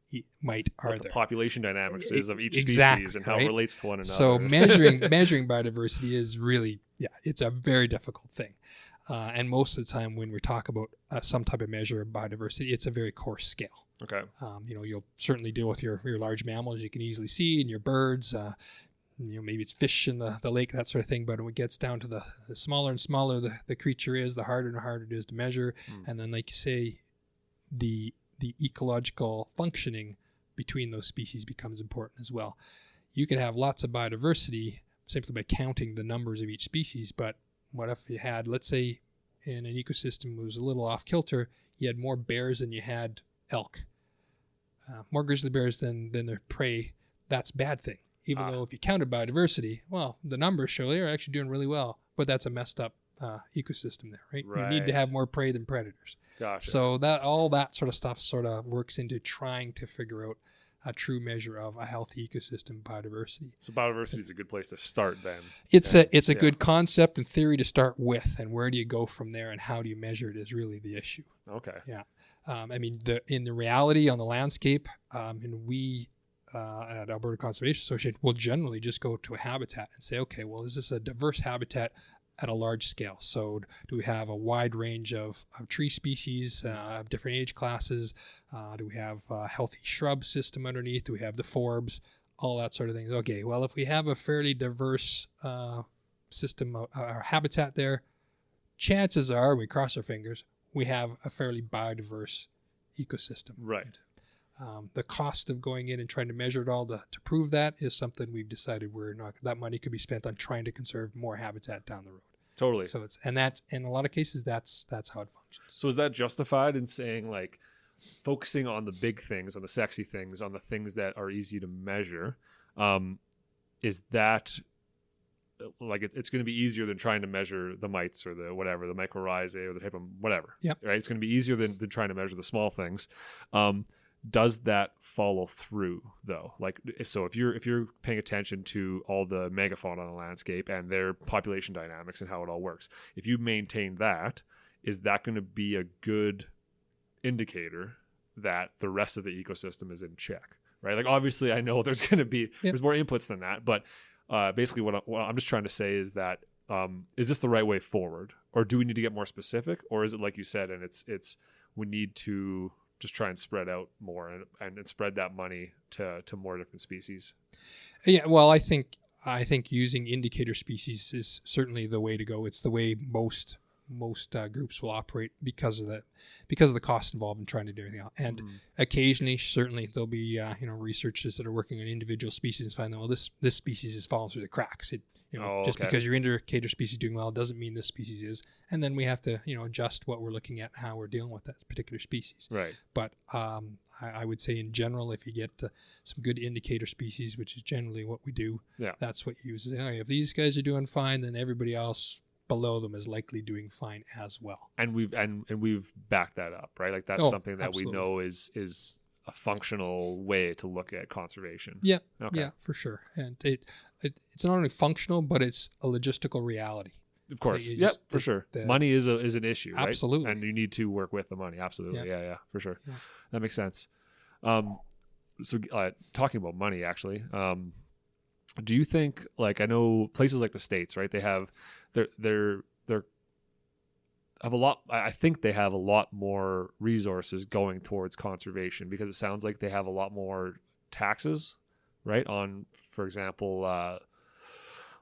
mite are there. The population dynamics is of each species and how it relates to one another. So measuring biodiversity is really, it's a very difficult thing. And most of the time when we talk about some type of measure of biodiversity, it's a very coarse scale. Okay. You'll certainly deal with your large mammals you can easily see, and your birds, maybe it's fish in the lake, that sort of thing. But when it gets down to the smaller and smaller the creature is, the harder and harder it is to measure. And then, like you say, the ecological functioning between those species becomes important as well. You can have lots of biodiversity simply by counting the numbers of each species, but what if you had, let's say, in an ecosystem that was a little off kilter, you had more bears than you had elk, more grizzly bears than their prey? That's a bad thing. Even though if you counted biodiversity, well, the numbers show they're actually doing really well, but that's a messed up ecosystem there, right? You need to have more prey than predators. Gotcha. So all that sort of stuff sort of works into trying to figure out a true measure of a healthy ecosystem biodiversity. So biodiversity is a good place to start then. It's a good concept and theory to start with, and where do you go from there and how do you measure it is really the issue. Okay. Yeah. I mean, in the reality on the landscape, and we at Alberta Conservation Association will generally just go to a habitat and say, okay, well, is this a diverse habitat at a large scale? So do we have a wide range of tree species of different age classes? Do we have a healthy shrub system underneath? Do we have the forbs? All that sort of thing. Okay, well, if we have a fairly diverse system or habitat there, chances are, we cross our fingers, we have a fairly biodiverse ecosystem. Right. The cost of going in and trying to measure it all to prove that is something we've decided we're not. That money could be spent on trying to conserve more habitat down the road. Totally. So that's in a lot of cases that's how it functions. So is that justified in saying, like, focusing on the big things, on the sexy things, on the things that are easy to measure? Is that like it's going to be easier than trying to measure the mites or the whatever, the mycorrhizae or the type of whatever? Yeah. Right. It's going to be easier than trying to measure the small things. Does that follow through though? Like, so if you're paying attention to all the megafauna on the landscape and their population dynamics and how it all works, if you maintain that, is that going to be a good indicator that the rest of the ecosystem is in check? Right. Like, obviously I know there's going to be, there's more inputs than that, but basically what I'm just trying to say is that, is this the right way forward, or do we need to get more specific, or is it like you said, and it's we need to just try and spread out more and spread that money to more different species? Yeah, well, I think using indicator species is certainly the way to go. It's the way most groups will operate because of the cost involved in trying to do everything else. And occasionally, certainly, there'll be researchers that are working on individual species and find that, well, this species is falling through the cracks. Because your indicator species is doing well doesn't mean this species is. And then we have to adjust what we're looking at and how we're dealing with that particular species. Right. But I would say in general, if you get some good indicator species, which is generally what we do, that's what you use. If these guys are doing fine, then everybody else below them is likely doing fine as well. And we've backed that up, right? Like, that's something that absolutely. We know is a functional way to look at conservation. Yeah. Okay. Yeah, for sure. And it's not only functional, but it's a logistical reality. Of course. Yep, for sure. Money is an issue, right? Absolutely. And you need to work with the money. Absolutely. Yeah, for sure. Yeah. That makes sense. So talking about money, actually, do you think, like, I know places like the States, right? They have they're have a lot. I think they have a lot more resources going towards conservation, because it sounds like they have a lot more taxes, right? On, for example,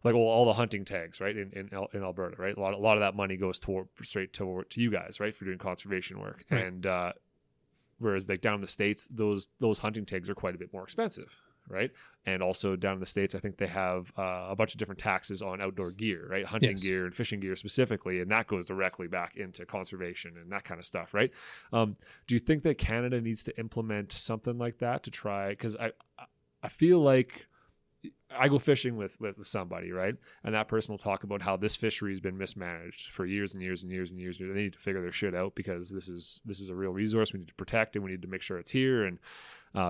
like all the hunting tags, right? In Alberta, right? A lot of that money goes straight to you guys, right? For doing conservation work. Right. And whereas, like, down in the States, those hunting tags are quite a bit more expensive. Right. And also down in the States, I think they have a bunch of different taxes on outdoor gear, right? Hunting gear and fishing gear specifically. And that goes directly back into conservation and that kind of stuff. Right. Do you think that Canada needs to implement something like that to try? Because I feel like I go fishing with somebody, right? And that person will talk about how this fishery has been mismanaged for years and years and years and years. They need to figure their shit out, because this is a real resource. We need to protect it. We need to make sure it's here. And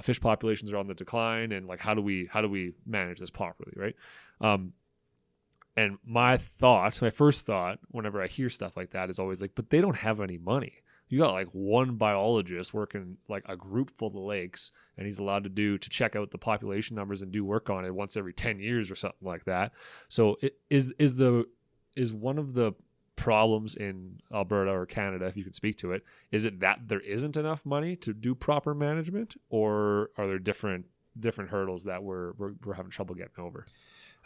fish populations are on the decline, and, like, how do we manage this properly, right? And my first thought whenever I hear stuff like that is always like, but they don't have any money. You got, like, one biologist working, like, a group full of lakes, and he's allowed to check out the population numbers and do work on it once every 10 years or something like that. So is one of the problems in Alberta or Canada, if you can speak to it, is it that there isn't enough money to do proper management, or are there different hurdles that we're having trouble getting over?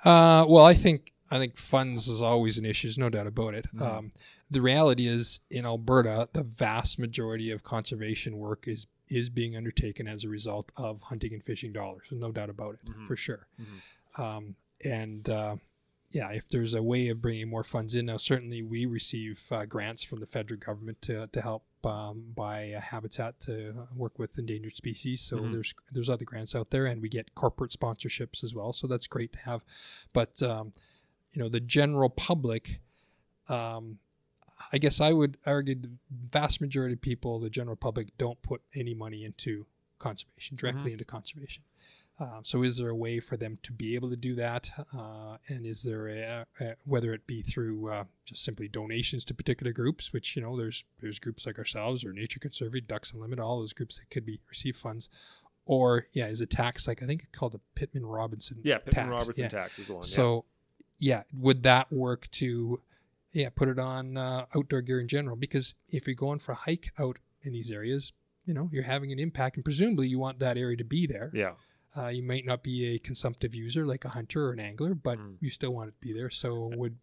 Well, I think funds is always an issue. There's no doubt about it. Mm-hmm. The reality is, in Alberta, the vast majority of conservation work is being undertaken as a result of hunting and fishing dollars. There's no doubt about it, for sure. Mm-hmm. If there's a way of bringing more funds in, now certainly we receive grants from the federal government to help buy habitat to work with endangered species. So there's other grants out there, and we get corporate sponsorships as well. So that's great to have. But the general public, I guess I would argue the vast majority of people, the general public, don't put any money into conservation, directly into conservation. So is there a way for them to be able to do that? And is there whether it be through just simply donations to particular groups, which, there's groups like ourselves or Nature Conservative, Ducks Unlimited, all those groups that could receive funds. Or, is a tax like I think it's called the Pittman-Robertson tax. Yeah, Pittman-Robertson tax is the one. So, would that work to, put it on outdoor gear in general? Because if you're going for a hike out in these areas, you're having an impact, and presumably you want that area to be there. Yeah. You might not be a consumptive user like a hunter or an angler, but you still want it to be there. So would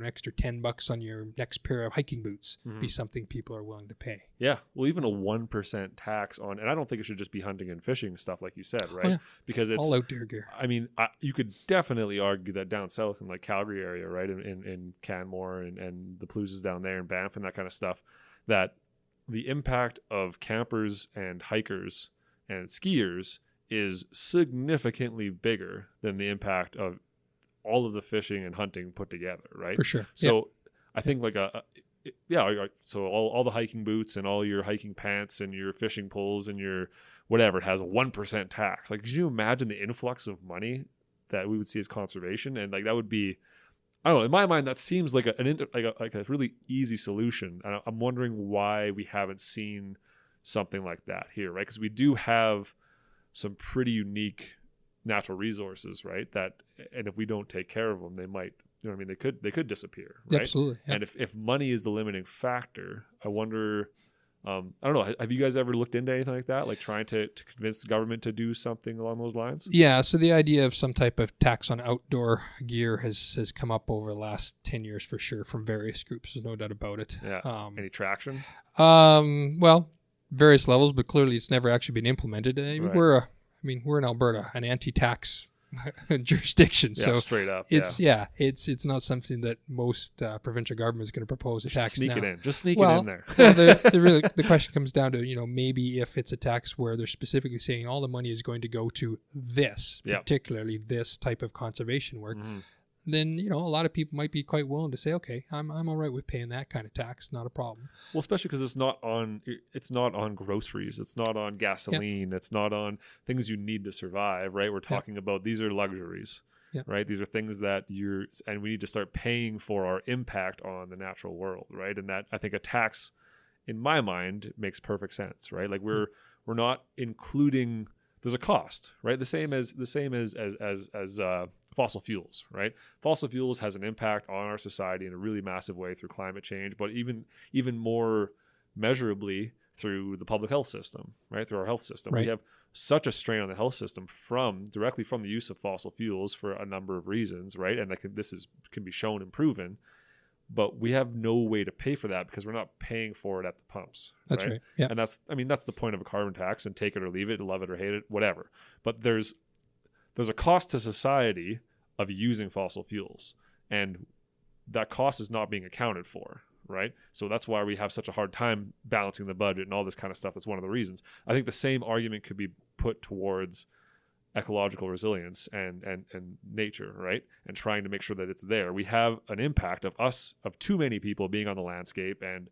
extra $10 on your next pair of hiking boots be something people are willing to pay? Yeah. Well, even a 1% tax on, and I don't think it should just be hunting and fishing stuff like you said, right? Oh, yeah. Because it's all outdoor gear. I mean, you could definitely argue that down south in like Calgary area, right, in Canmore and the Palousas down there and Banff and that kind of stuff, that the impact of campers and hikers and skiers is significantly bigger than the impact of all of the fishing and hunting put together, right? For sure. So I think like so all the hiking boots and all your hiking pants and your fishing poles and your whatever, it has a 1% tax. Like, could you imagine the influx of money that we would see as conservation? And like, that would be, I don't know, in my mind, that seems like a really easy solution. And I'm wondering why we haven't seen something like that here, right? Because we do have some pretty unique natural resources, right? That, and if we don't take care of them, they might, they could disappear, right? Absolutely. Yeah. And if money is the limiting factor, I wonder, I don't know, have you guys ever looked into anything like that? Like trying to convince the government to do something along those lines? Yeah. So the idea of some type of tax on outdoor gear has come up over the last 10 years for sure from various groups. There's no doubt about it. Yeah. Any traction? Well, various levels, but clearly it's never actually been implemented. Right. We're in Alberta, an anti-tax jurisdiction. Yeah, so straight up. It's not something that most provincial government is going to propose a tax. Sneak now. it in. Just sneak it in there. Well, the question comes down to, maybe if it's a tax where they're specifically saying all the money is going to go to this, particularly this type of conservation work, then, a lot of people might be quite willing to say, okay, I'm all right with paying that kind of tax. Not a problem. Well, especially because it's not on groceries. It's not on gasoline. It's not on things you need to survive, right? We're talking about, these are luxuries, right? These are things that and we need to start paying for our impact on the natural world, right? And that, I think a tax, in my mind, makes perfect sense, right? Like we're not including, there's a cost, right? The same as fossil fuels, right? Fossil fuels has an impact on our society in a really massive way through climate change, but even more measurably through the public health system, right? Through our health system. Right. We have such a strain on the health system directly from the use of fossil fuels for a number of reasons, right? And this can be shown and proven, but we have no way to pay for that because we're not paying for it at the pumps. That's right. Yeah. And that's the point of a carbon tax, and take it or leave it, love it or hate it, whatever. But there's a cost to society of using fossil fuels, and that cost is not being accounted for, right? So that's why we have such a hard time balancing the budget and all this kind of stuff. That's one of the reasons. I think the same argument could be put towards ecological resilience and nature, right? And trying to make sure that it's there. We have an impact of too many people being on the landscape, and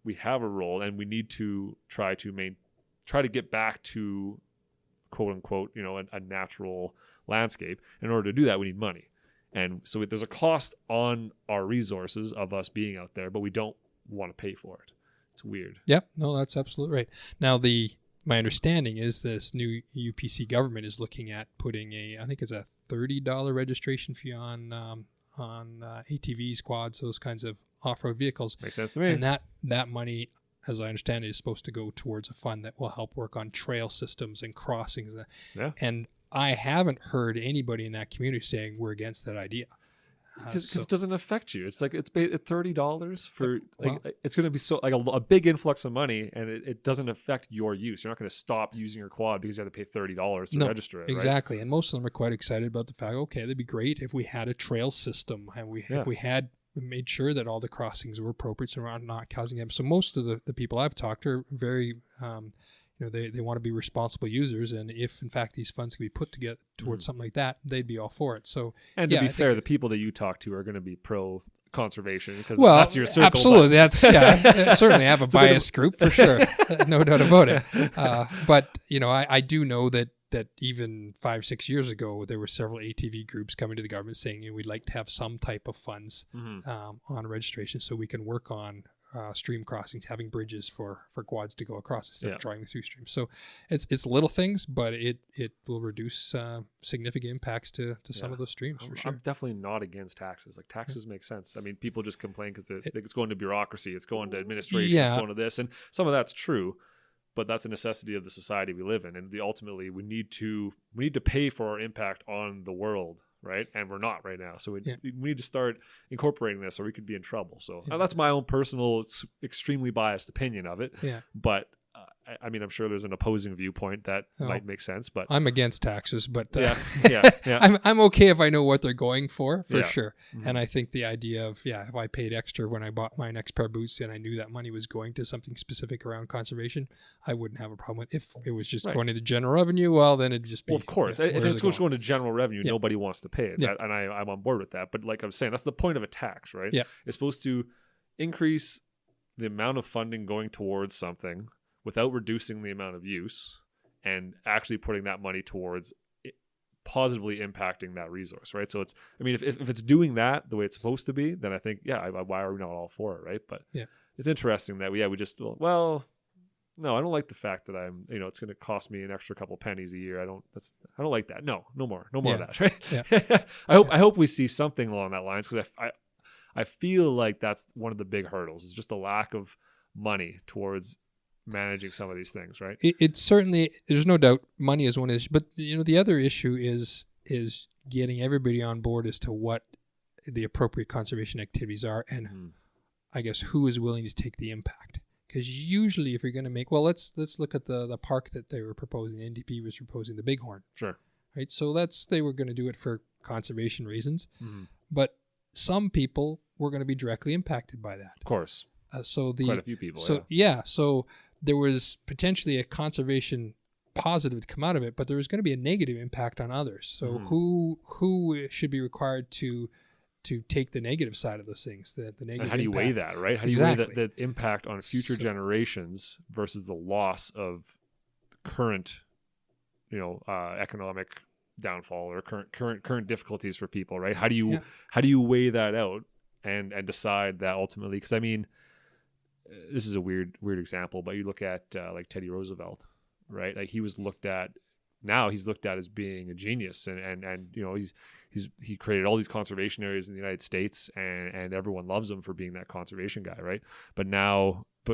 we have a role, and we need to try to get back to, quote unquote, a natural landscape. In order to do that, we need money. And so there's a cost on our resources of us being out there, but we don't want to pay for it. It's weird. Yep. No, that's absolutely right. Now, my understanding is this new UPC government is looking at putting I think it's a $30 registration fee on ATVs, quads, those kinds of off-road vehicles. Makes sense to me. And that money, as I understand it, is supposed to go towards a fund that will help work on trail systems and crossings. Yeah. And I haven't heard anybody in that community saying we're against that idea. Because it doesn't affect you. It's like it's $30 for it's going to be so like a big influx of money, and it doesn't affect your use. You're not going to stop using your quad because you have to pay $30 to register it. Exactly, right? And most of them are quite excited about the fact. Okay, that'd be great if we had a trail system, and if we had made sure that all the crossings were appropriate, so we're not causing them. So most of the people I've talked to are very. They want to be responsible users, and if in fact these funds can be put together towards something like that, they'd be all for it. So, and to be fair, the people that you talk to are going to be pro conservation because that's your circle. Absolutely, that's certainly have a biased group for sure, no doubt about it. But I do know that that even 5-6 years ago, there were several ATV groups coming to the government saying, we'd like to have some type of funds on registration so we can work on stream crossings, having bridges for quads to go across instead of driving through streams. So it's little things, but it will reduce significant impacts to some of those streams for sure. I'm definitely not against taxes. Like taxes make sense. I mean, people just complain because it's going to bureaucracy, it's going to administration, it's going to this, and some of that's true. But that's a necessity of the society we live in, and ultimately we need to pay for our impact on the world, right? And we're not right now, so we need to start incorporating this, or we could be in trouble. So that's my own personal, extremely biased opinion of it. Yeah. But I mean, I'm sure there's an opposing viewpoint that might make sense, but I'm against taxes, but yeah. I'm okay if I know what they're going for sure. Mm-hmm. And I think the idea of, if I paid extra when I bought my next pair of boots and I knew that money was going to something specific around conservation, I wouldn't have a problem with it. If it was just going to the general revenue, well, then it'd just be... Well, of course. If it's going to general revenue, nobody wants to pay it. Yeah. And I'm on board with that. But like I'm saying, that's the point of a tax, right? Yeah. It's supposed to increase the amount of funding going towards something without reducing the amount of use, and actually putting that money towards positively impacting that resource, right? So it's, I mean, if it's doing that the way it's supposed to be, then I think, why are we not all for it, right? But it's interesting that we just, no, I don't like the fact that I'm, it's going to cost me an extra couple pennies a year. I don't like that. No more of that, right? Yeah. I hope we see something along that lines, because I feel like that's one of the big hurdles, is just the lack of money towards managing some of these things, right? It's certainly, there's no doubt money is one issue, but the other issue is getting everybody on board as to what the appropriate conservation activities are, and I guess who is willing to take the impact. Because usually if you're going to make, let's look at the park that they were proposing. NDP was proposing the Bighorn. Sure. Right. So they were going to do it for conservation reasons, but some people were going to be directly impacted by that. Of course. Quite a few people. So there was potentially a conservation positive to come out of it, but there was going to be a negative impact on others. So who should be required to take the negative side of those things? The negative. And how do you weigh that, right? How do you weigh the impact on future generations versus the loss of current, economic downfall or current difficulties for people, right? How do you weigh that out and decide that ultimately? Because I mean, this is a weird example, but you look at like Teddy Roosevelt, right? Like he's looked at as being a genius, and he created all these conservation areas in the United States, and everyone loves him for being that conservation guy, right? But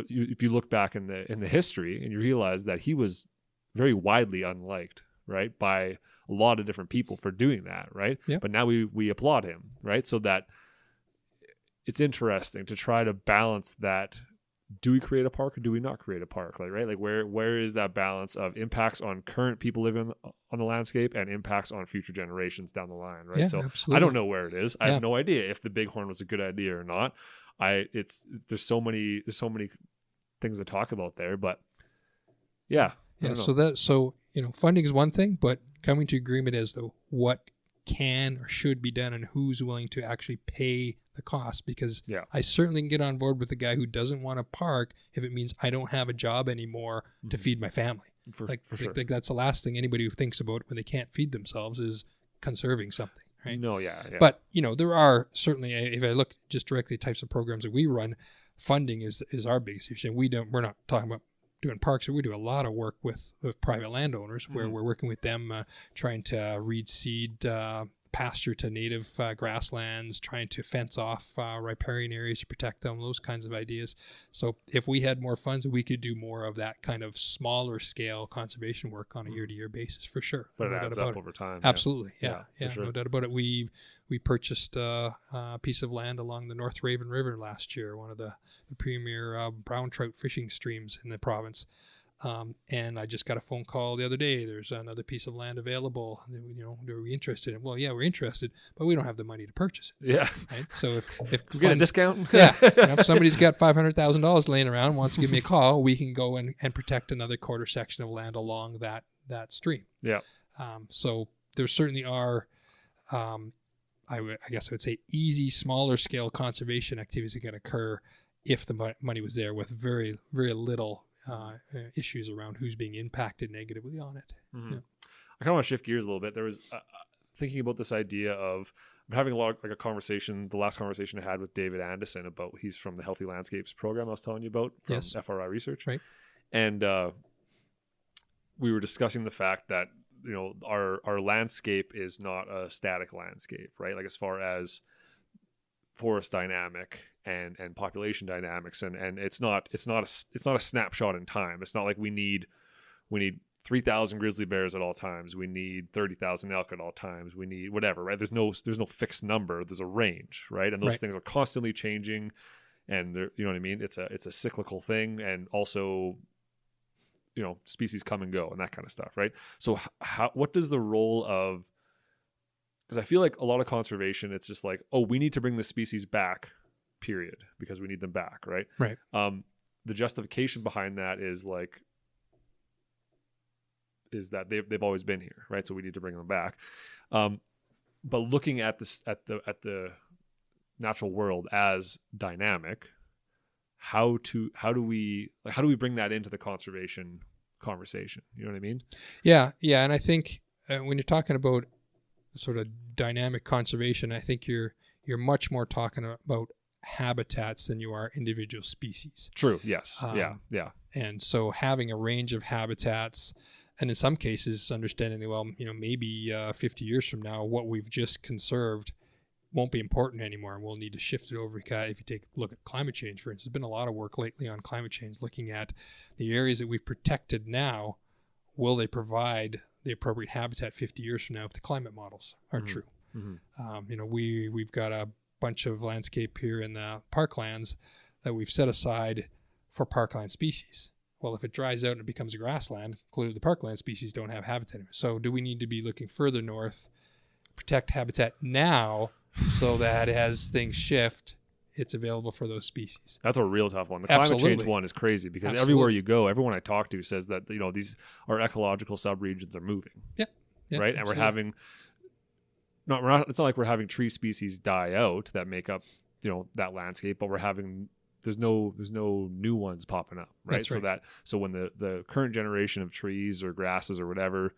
if you look back in the history, and you realize that he was very widely unliked, right, by a lot of different people for doing that, right? Yep. But now we applaud him, right? So that it's interesting to try to balance that. Do we create a park or do we not create a park? Like, right? Like where is that balance of impacts on current people living on the landscape and impacts on future generations down the line, right? Yeah, so absolutely. I don't know where it is. I have no idea if the Bighorn was a good idea or not. There's so many things to talk about there, but so funding is one thing, but coming to agreement as to what can or should be done and who's willing to actually pay the cost, because I certainly can get on board with the guy who doesn't want to park if it means I don't have a job anymore to feed my family. For sure. Like that's the last thing anybody who thinks about when they can't feed themselves is conserving something, right? No, yeah. But there are certainly, if I look just directly at types of programs that we run, funding is our biggest issue. We're not talking about doing parks, so we do a lot of work with private landowners where we're working with them, trying to reseed pasture to native grasslands, trying to fence off riparian areas to protect them, those kinds of ideas. So if we had more funds, we could do more of that kind of smaller scale conservation work on a year-to-year basis, for sure. But it adds up over time. Absolutely, yeah, sure. No doubt about it. We purchased a piece of land along the North Raven River last year, one of the premier brown trout fishing streams in the province. And I just got a phone call the other day. There's another piece of land available. Are we interested? Well, yeah, we're interested, but we don't have the money to purchase it. Yeah. Right? So if we get a discount, if somebody's got $500,000 laying around, wants to give me a call, we can go and protect another quarter section of land along that stream. Yeah. So there certainly are, I guess I would say, easy, smaller scale conservation activities that can occur if the money was there, with very, very little issues around who's being impacted negatively on it. Mm-hmm. I kind of want to shift gears a little bit. There was thinking about this idea of, I'm having a conversation, the last conversation I had with David Anderson about, he's from the Healthy Landscapes program I was telling you about from FRI Research. Right. And we were discussing the fact that, you know, our landscape is not a static landscape, right? Like as far as forest dynamic and population dynamics, and it's not a snapshot in time. It's not like we need 3,000 grizzly bears at all times. We need 30,000 elk at all times. We need whatever, right? There's no fixed number. There's a range, right? And those things are constantly changing, and you know what I mean? It's a cyclical thing, and also, you know, species come and go and that kind of stuff, right? So what does the role of, because I feel like a lot of conservation, it's just like, oh, we need to bring the species back, period, because we need them back, right? Right. The justification behind that is that they've always been here, right? So we need to bring them back. But looking at this at the natural world as dynamic, how do we bring that into the conservation conversation? You know what I mean? Yeah, and I think when you're talking about sort of dynamic conservation, I think you're much more talking about habitats than you are individual species. True. Yes. Yeah. And so having a range of habitats, and in some cases understanding that, well, you know, maybe 50 years from now, what we've just conserved won't be important anymore, and we'll need to shift it over. If you take a look at climate change, for instance, there's been a lot of work lately on climate change, looking at the areas that we've protected now. Will they provide the appropriate habitat 50 years from now if the climate models are true? Mm-hmm. You know, we've got a bunch of landscape here in the parklands that we've set aside for parkland species. Well, if it dries out and it becomes a grassland, clearly the parkland species don't have habitat anymore. So do we need to be looking further north, protect habitat now, so that as things shift, it's available for those species? That's a real tough one. The climate change one is crazy, because everywhere you go, everyone I talk to says that, you know, our ecological subregions are moving. Yeah, right. And we're having it's not like we're having tree species die out that make up, you know, that landscape, but we're having, there's no new ones popping up, right? That's right. So when the current generation of trees or grasses or whatever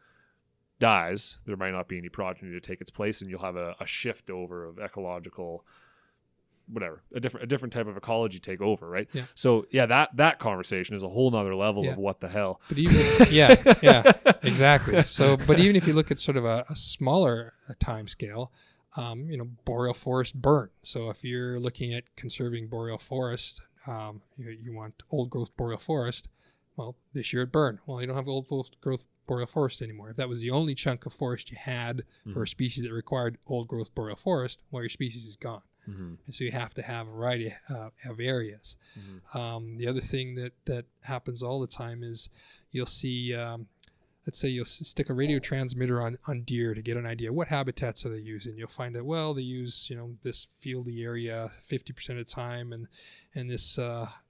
dies, there might not be any progeny to take its place, and you'll have a shift over of ecological, whatever, a different type of ecology take over, right? Yeah. So that conversation is a whole nother level of what the hell. But even exactly. So, but even if you look at sort of a smaller time scale, you know, boreal forest burn. So if you're looking at conserving boreal forest, you want old growth boreal forest. Well, this year it burned. Well, you don't have old growth boreal forest anymore. If that was the only chunk of forest you had for a species that required old growth boreal forest, well, your species is gone. Mm-hmm. And so you have to have a variety of areas. Mm-hmm. The other thing that happens all the time is you'll see, let's say you'll stick a radio transmitter on deer to get an idea what habitats are they using. You'll find out, well, they use, you know, this fieldy area 50% of the time, and this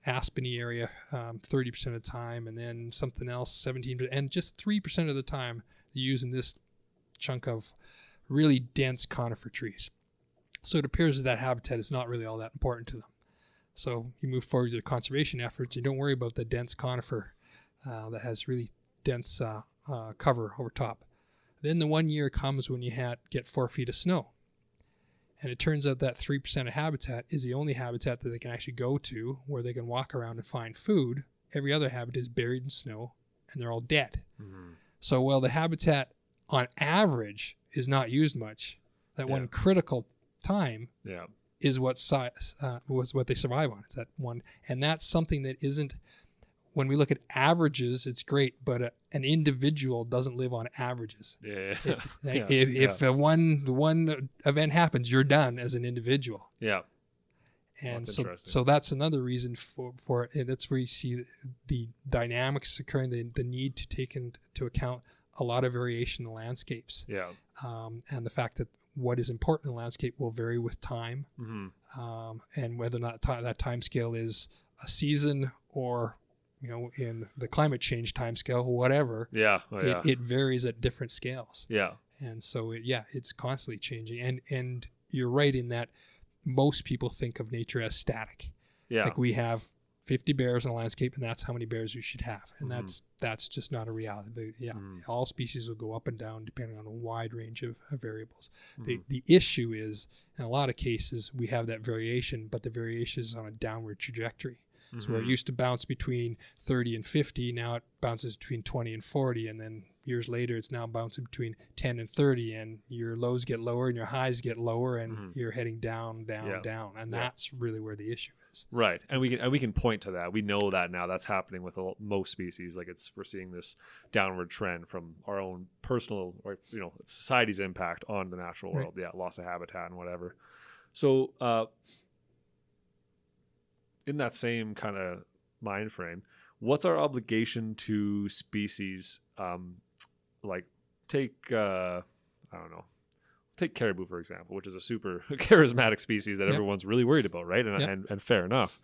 aspeny area 30% of the time, and then something else 17%, and just 3% of the time they're using this chunk of really dense conifer trees. So it appears that habitat is not really all that important to them. So you move forward with your conservation efforts. You don't worry about the dense conifer that has really dense cover over top. Then the 1 year comes when you get 4 feet of snow. And it turns out that 3% of habitat is the only habitat that they can actually go to where they can walk around and find food. Every other habitat is buried in snow, and they're all dead. Mm-hmm. So while the habitat on average is not used much, that one critical time is what they survive on. Is that one, and that's something that isn't. When we look at averages, it's great, but an individual doesn't live on averages. Yeah. If one event happens, you're done as an individual. Yeah. And so that's another reason for it. That's where you see the dynamics occurring, the need to take into account a lot of variation in the landscapes. Yeah. And the fact that what is important in the landscape will vary with time, and whether or not that time scale is a season or, you know, in the climate change time scale, whatever. It varies at different scales. Yeah. And so it's constantly changing. And you're right in that most people think of nature as static. Yeah. Like we have 50 bears in a landscape, and that's how many bears we should have. And that's just not a reality. All species will go up and down depending on a wide range of variables. The issue is, in a lot of cases, we have that variation, but the variation is on a downward trajectory. So where it used to bounce between 30 and 50, now it bounces between 20 and 40, and then years later it's now bouncing between 10 and 30, and your lows get lower and your highs get lower, and you're heading down, and that's really where the issue is. Right, and we can point to that. We know that now that's happening with most species. Like we're seeing this downward trend from our own personal, or society's impact on the natural world. Yeah, loss of habitat and whatever. So in that same kind of mind frame, what's our obligation to species? Like take take caribou, for example, which is a super charismatic species that everyone's really worried about, right? And fair enough.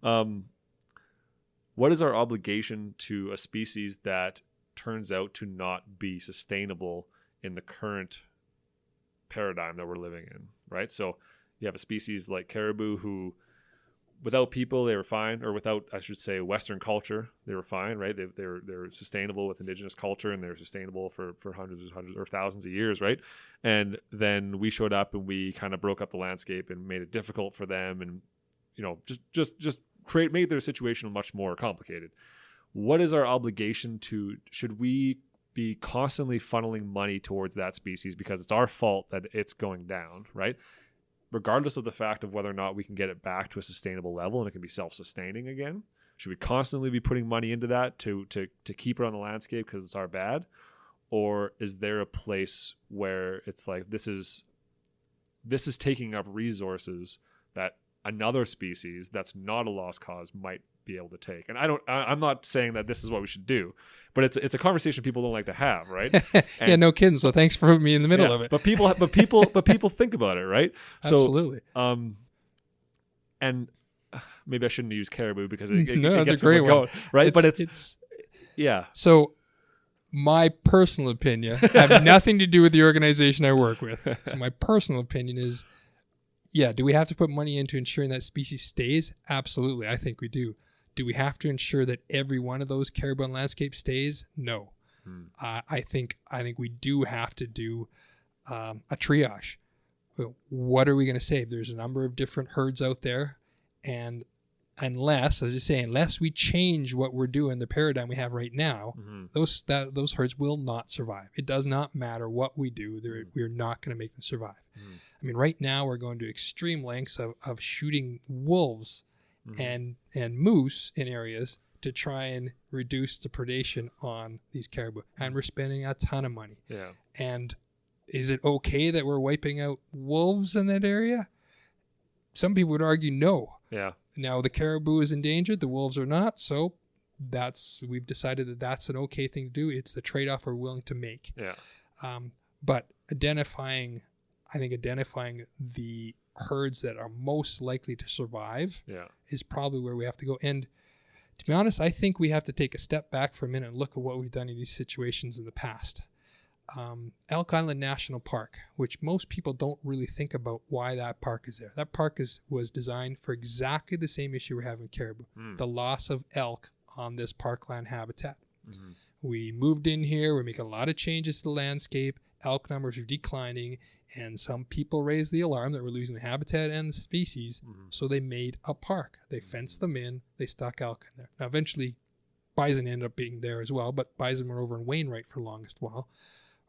What is our obligation to a species that turns out to not be sustainable in the current paradigm that we're living in, right? So you have a species like caribou who, without people, they were fine, or without, I should say, Western culture, they were fine, right? They're sustainable with indigenous culture, and they're sustainable for hundreds or thousands of years, right? And then we showed up and we kind of broke up the landscape and made it difficult for them, and just made their situation much more complicated. What is our obligation to? Should we be constantly funneling money towards that species because it's our fault that it's going down, right? Regardless of the fact of whether or not we can get it back to a sustainable level and it can be self-sustaining again? Should we constantly be putting money into that to keep it on the landscape because it's our bad? Or is there a place where it's like this is taking up resources that another species that's not a lost cause might be able to take? And I'm not saying that this is what we should do, but it's a conversation people don't like to have, right? Yeah, no kidding. So thanks for putting me in the middle of it. But people think about it, right? So, absolutely. And maybe I shouldn't use caribou because it gets a great one, going, right? But it's yeah. So my personal opinion, I have nothing to do with the organization I work with. So my personal opinion is, yeah, do we have to put money into ensuring that species stays? Absolutely. I think we do. Do we have to ensure that every one of those caribou on landscape stays? No. I think we do have to do a triage. What are we going to save? There's a number of different herds out there, and unless, as you say, unless we change what we're doing, the paradigm we have right now, those herds will not survive. It does not matter what we do; we're not going to make them survive. I mean, right now we're going to extreme lengths of shooting wolves and moose in areas to try and reduce the predation on these caribou, and we're spending a ton of money. Yeah. And is it okay that we're wiping out wolves in that area? Some people would argue no. Yeah. Now the caribou is endangered, the wolves are not, so we've decided that that's an okay thing to do. It's the trade-off we're willing to make. Yeah. But identifying the herds that are most likely to survive is probably where we have to go. And to be honest, I think we have to take a step back for a minute and look at what we've done in these situations in the past. Elk Island National Park, which most people don't really think about why that park is there. That park was designed for exactly the same issue we're having with caribou, the loss of elk on this parkland habitat. We moved in here, we're making a lot of changes to the landscape, elk numbers are declining, and some people raised the alarm that we're losing the habitat and the species, so they made a park. They fenced them in, they stuck elk in there. Now eventually bison ended up being there as well, but bison were over in Wainwright for the longest while.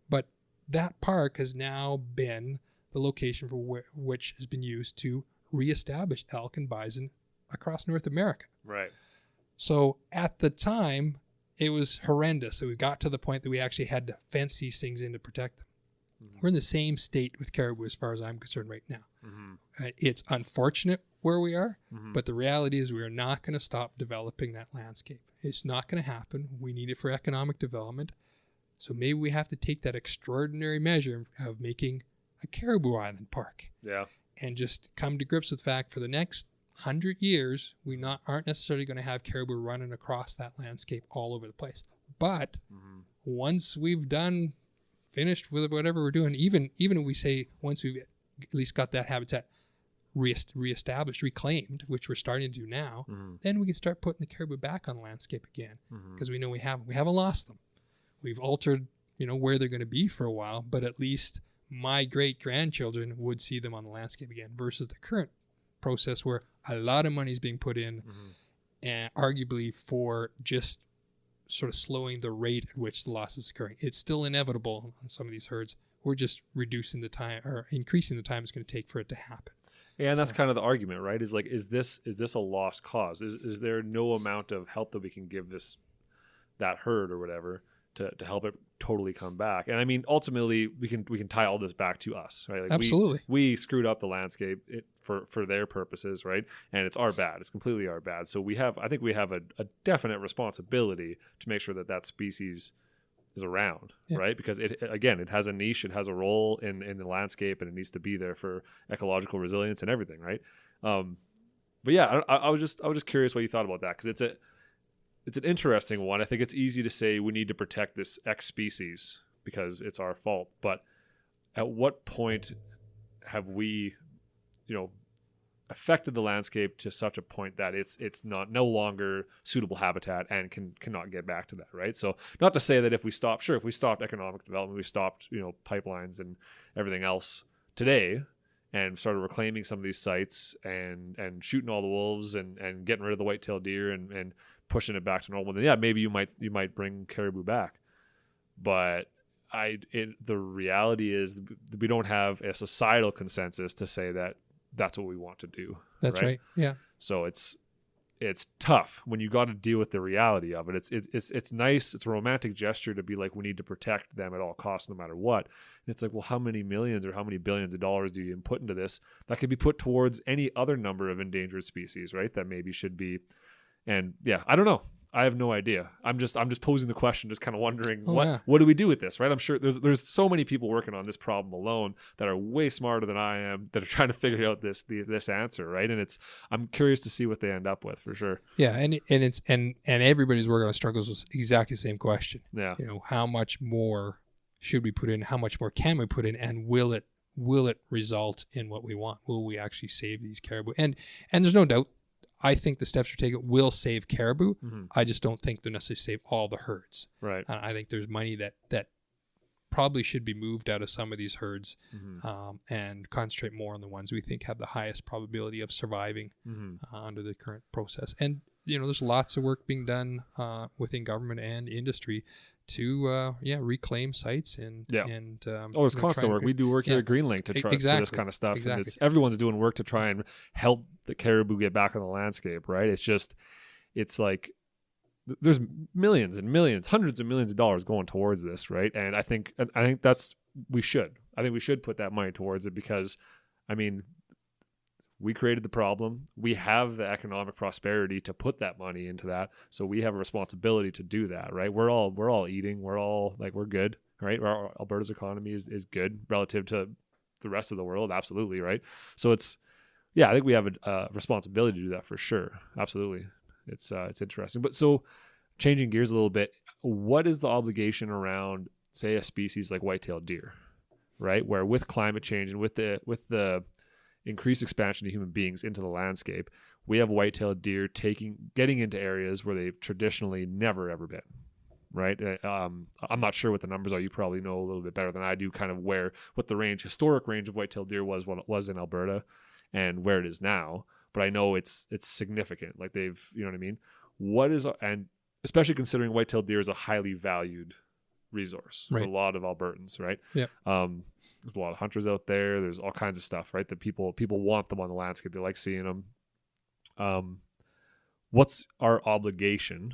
But that park has now been the location for which has been used to reestablish elk and bison across North America. Right. So at the time, it was horrendous that we got to the point that we actually had to fence these things in to protect them. We're in the same state with caribou as far as I'm concerned right now. It's unfortunate where we are, but the reality is we are not going to stop developing that landscape. It's not going to happen. We need it for economic development. So maybe we have to take that extraordinary measure of making a caribou island park. Yeah. And just come to grips with the fact for the next 100 years, we aren't necessarily going to have caribou running across that landscape all over the place. But once we've finished with whatever we're doing, even if we say once we've at least got that habitat reestablished, reclaimed, which we're starting to do now, then we can start putting the caribou back on the landscape again, because we know we haven't lost them. We've altered, where they're going to be for a while, but at least my great grandchildren would see them on the landscape again, versus the current process where a lot of money is being put in, and arguably for just sort of slowing the rate at which the loss is occurring. It's still inevitable on some of these herds. We're just reducing the time or increasing the time it's going to take for it to happen. Yeah, and that's kind of the argument, right? Is this a lost cause? Is there no amount of help that we can give that herd or whatever to help it totally come back? And I mean, ultimately, we can tie all this back to us, right? Like Absolutely, we screwed up the landscape for their purposes, right? And it's our bad. It's completely our bad. So I think we have a definite responsibility to make sure that species is around, right? Because it has a niche, it has a role in the landscape, and it needs to be there for ecological resilience and everything, right? But yeah, I was just curious what you thought about that, because it's an interesting one. I think it's easy to say we need to protect this X species because it's our fault, but at what point have we, affected the landscape to such a point that it's no longer suitable habitat and cannot get back to that, right? So not to say that if we stopped economic development, we stopped pipelines and everything else today and started reclaiming some of these sites and shooting all the wolves and getting rid of the white-tailed deer and pushing it back to normal, then yeah, maybe you might bring caribou back. But the reality is we don't have a societal consensus to say that that's what we want to do. That's right. Yeah. So it's tough when you got to deal with the reality of it. It's nice. It's a romantic gesture to be like, we need to protect them at all costs, no matter what. And it's like, well, how many millions or how many billions of dollars do you put into this that could be put towards any other number of endangered species, right? That maybe should be. And yeah, I don't know. I have no idea. I'm just posing the question, just kind of wondering what do we do with this, right? I'm sure there's so many people working on this problem alone that are way smarter than I am that are trying to figure out this answer, right? And I'm curious to see what they end up with, for sure. Yeah, and everybody's working on struggles with exactly the same question. Yeah. How much more should we put in? How much more can we put in? And will it result in what we want? Will we actually save these caribou? And there's no doubt, I think the steps we're taking will save caribou. I just don't think they'll necessarily save all the herds. Right. I think there's money that probably should be moved out of some of these herds and concentrate more on the ones we think have the highest probability of surviving under the current process. And there's lots of work being done within government and industry to reclaim sites and it's constant work. We do work here at Greenlink to try for this kind of stuff. Exactly. And everyone's doing work to try and help the caribou get back on the landscape, right? It's like there's millions and millions, hundreds of millions of dollars going towards this, right? And I think we should put that money towards it, because I mean, we created the problem. We have the economic prosperity to put that money into that. So we have a responsibility to do that, right? We're all eating. We're all we're good, right? Alberta's economy is good relative to the rest of the world. Absolutely. Right. So I think we have a responsibility to do that for sure. Absolutely. It's interesting. But so changing gears a little bit, what is the obligation around, say, a species like white-tailed deer, right? Where with climate change and with the increased expansion of human beings into the landscape, we have white-tailed deer getting into areas where they've traditionally never ever been, right? I'm not sure what the numbers are. You probably know a little bit better than I do, kind of what the historic range of white-tailed deer was when it was in Alberta and where it is now. But I know it's significant. Like they've, you know what I mean? And especially considering white-tailed deer is a highly valued resource for a lot of Albertans, right? Yeah. There's a lot of hunters out there. There's all kinds of stuff, right? That people want them on the landscape. They like seeing them. What's our obligation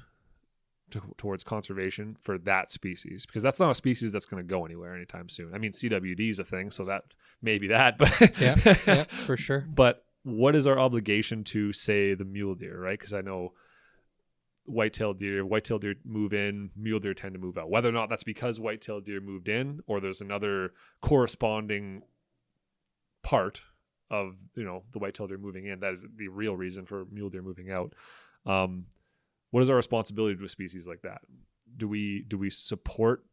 towards conservation for that species? Because that's not a species that's going to go anywhere anytime soon. I mean, CWD is a thing, so that maybe that, but yeah, for sure. But what is our obligation to, say, the mule deer, right? Because I know white-tailed deer move in, mule deer tend to move out. Whether or not that's because white-tailed deer moved in or there's another corresponding part of the white-tailed deer moving in, that is the real reason for mule deer moving out. What is our responsibility to a species like that? Do we support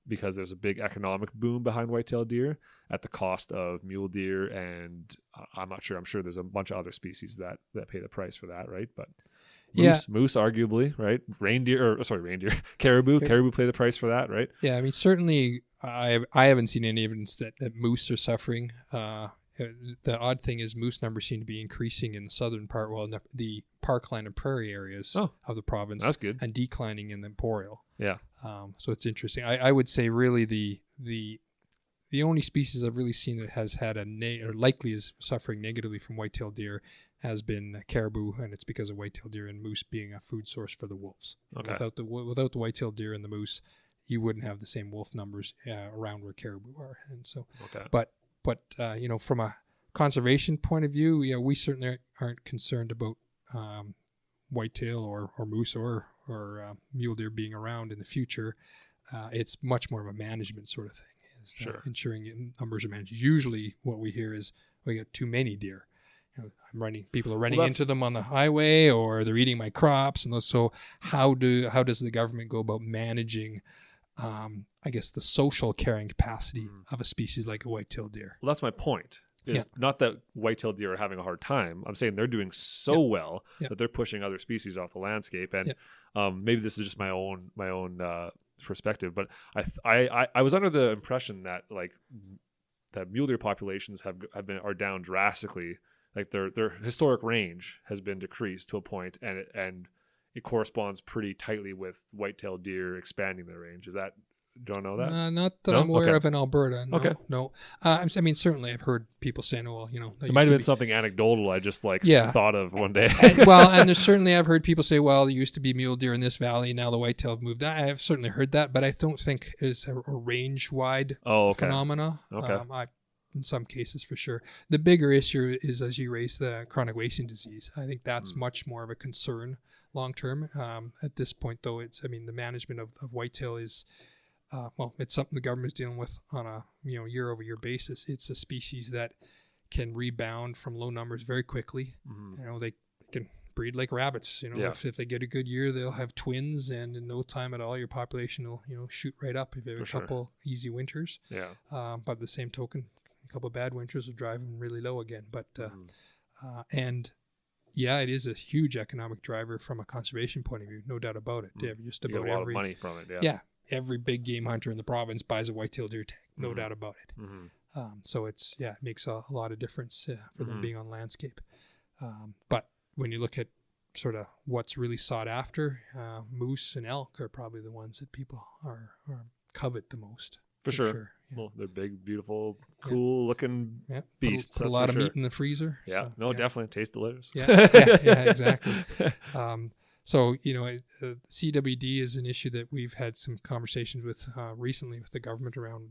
because there's a big economic boom behind white-tailed deer at the cost of mule deer, and I'm not sure. I'm sure there's a bunch of other species that pay the price for that, right? But moose arguably, right? Reindeer, caribou pay the price for that, right? Yeah, I mean, certainly I haven't seen any evidence that moose are suffering. The odd thing is moose numbers seem to be increasing in the southern part, while the parkland and prairie areas of the province, that's good, and declining in the boreal. Yeah. So it's interesting. I would say really the only species I've really seen that has had or likely is suffering negatively from white-tailed deer has been caribou, and it's because of white-tailed deer and moose being a food source for the wolves. Okay. Without the white-tailed deer and the moose, you wouldn't have the same wolf numbers around where caribou are. And so, but from a conservation point of view, we certainly aren't concerned about whitetail or moose or mule deer being around in the future. It's much more of a management sort of thing. Ensuring numbers are managed. Usually, what we hear is we got too many deer. People are running into them on the highway, or they're eating my crops, and so how does the government go about managing? I guess the social carrying capacity of a species like a white-tailed deer. Well, that's my point. Is not that white-tailed deer are having a hard time. I'm saying they're doing so well that they're pushing other species off the landscape. And maybe this is just my own perspective, but I was under the impression that that mule deer populations are down drastically. Like their historic range has been decreased to a point, and it corresponds pretty tightly with white-tailed deer expanding their range. Don't know that? Not that I'm aware of in Alberta. No, okay. No. I mean, certainly I've heard people saying, well, it might have been something anecdotal I just thought of one day. and there's certainly I've heard people say, well, there used to be mule deer in this valley, now the white-tailed moved. I have certainly heard that, but I don't think it's a range-wide phenomena. Okay. In some cases, for sure. The bigger issue is, as you raised, the chronic wasting disease. I think that's much more of a concern long term. At this point, though, the management of whitetail is, it's something the government is dealing with on a year-over-year basis. It's a species that can rebound from low numbers very quickly. Mm-hmm. They can breed like rabbits. If they get a good year, they'll have twins, and in no time at all, your population will shoot right up if you have a couple easy winters. Yeah. But the same token, a couple of bad winters will drive them really low again. But it is a huge economic driver from a conservation point of view, no doubt about it. Just about you get a lot of money from it. Yeah, every big game hunter in the province buys a white-tailed deer tag, no doubt about it. Mm-hmm. So it makes a lot of difference for them being on landscape. But when you look at sort of what's really sought after, moose and elk are probably the ones that people are covet the most. For sure. Yeah. Well, they're big, beautiful, cool-looking beasts. Put a lot of meat in the freezer. Yeah, definitely. Tastes delicious. Yeah, exactly. So, CWD is an issue that we've had some conversations with recently with the government around,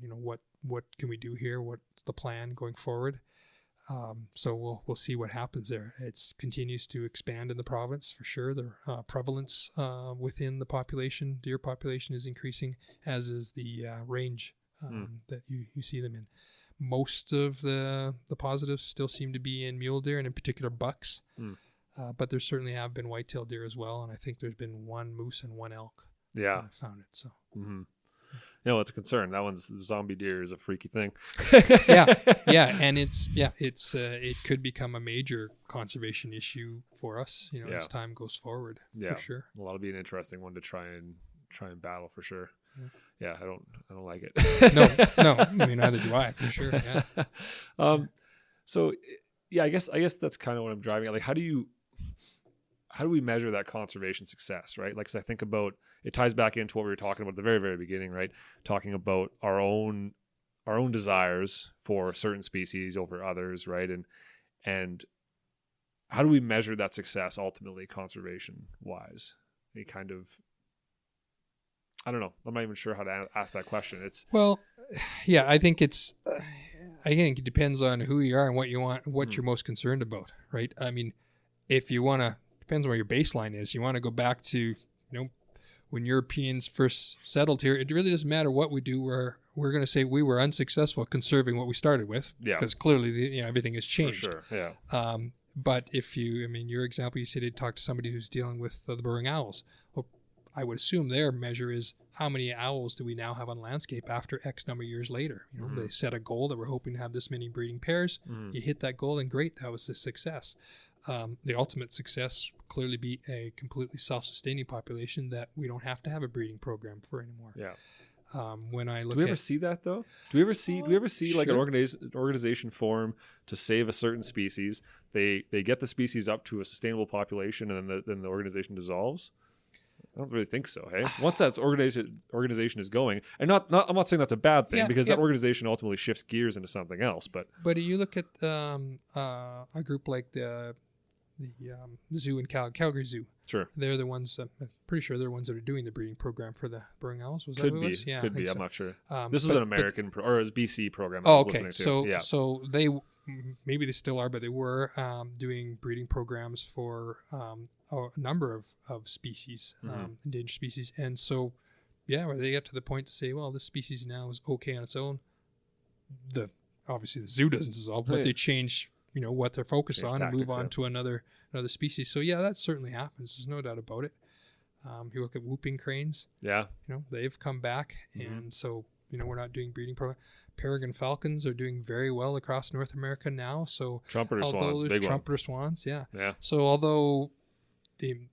what can we do here? What's the plan going forward? So we'll see what happens there. It continues to expand in the province for sure. The prevalence within the population, deer population, is increasing, as is the range that you see them in. Most of the positives still seem to be in mule deer, and in particular bucks. But there certainly have been white-tailed deer as well, and I think there's been one moose and one elk. Yeah, I found it. So. Mm-hmm. It's a concern. That one's zombie deer is a freaky thing. and it could become a major conservation issue for us, as time goes forward. For sure. Well, that'll be an interesting one to try and battle for sure. Yeah, I don't like it. No, I mean, neither do I, for sure. Yeah. So I guess that's kind of what I'm driving at. Like, how do we measure that conservation success, right? Like, 'cause I think about, it ties back into what we were talking about at the very, very beginning, right? Talking about our own desires for certain species over others, right? And how do we measure that success ultimately, conservation wise? Any kind of, I don't know. I'm not even sure how to ask that question. I think it depends on who you are and what you want, what you're most concerned about, right? I mean, if you want to, depends on where your baseline is. You want to go back to, when Europeans first settled here, it really doesn't matter what we do. We're going to say we were unsuccessful at conserving what we started with, because clearly everything has changed. For sure, yeah. But if your example, you said you'd talk to somebody who's dealing with the burrowing owls. Well, I would assume their measure is how many owls do we now have on landscape after X number of years later. You know, they set a goal that we're hoping to have this many breeding pairs. You hit that goal, and great, that was a success. The ultimate success would clearly be a completely self-sustaining population that we don't have to have a breeding program for anymore. Yeah. When I look, do we ever see that though? Do we ever see like an organization form to save a certain species? They get the species up to a sustainable population, and then the organization dissolves. I don't really think so. Hey, once that organization is going, and I'm not saying that's a bad thing, because that organization ultimately shifts gears into something else. But you look at a group like the zoo in Calgary Zoo. Sure, they're the ones. I'm pretty sure they're the ones that are doing the breeding program for the burrowing owls. Was could that be? It was? Yeah, could be. so. I'm not sure. This is an American or a BC program. Oh, okay. So they maybe they still are, but they were doing breeding programs for a number of species, endangered species, and so where they get to the point to say, well, this species now is okay on its own. Obviously the zoo doesn't dissolve, but they change. You know what they're focused on, and move on to another species. So that certainly happens. There's no doubt about it. If you look at whooping cranes, they've come back, and so we're not doing breeding program. Peregrine falcons are doing very well across North America now. So trumpeter swans, big trumpeter swans, yeah. So although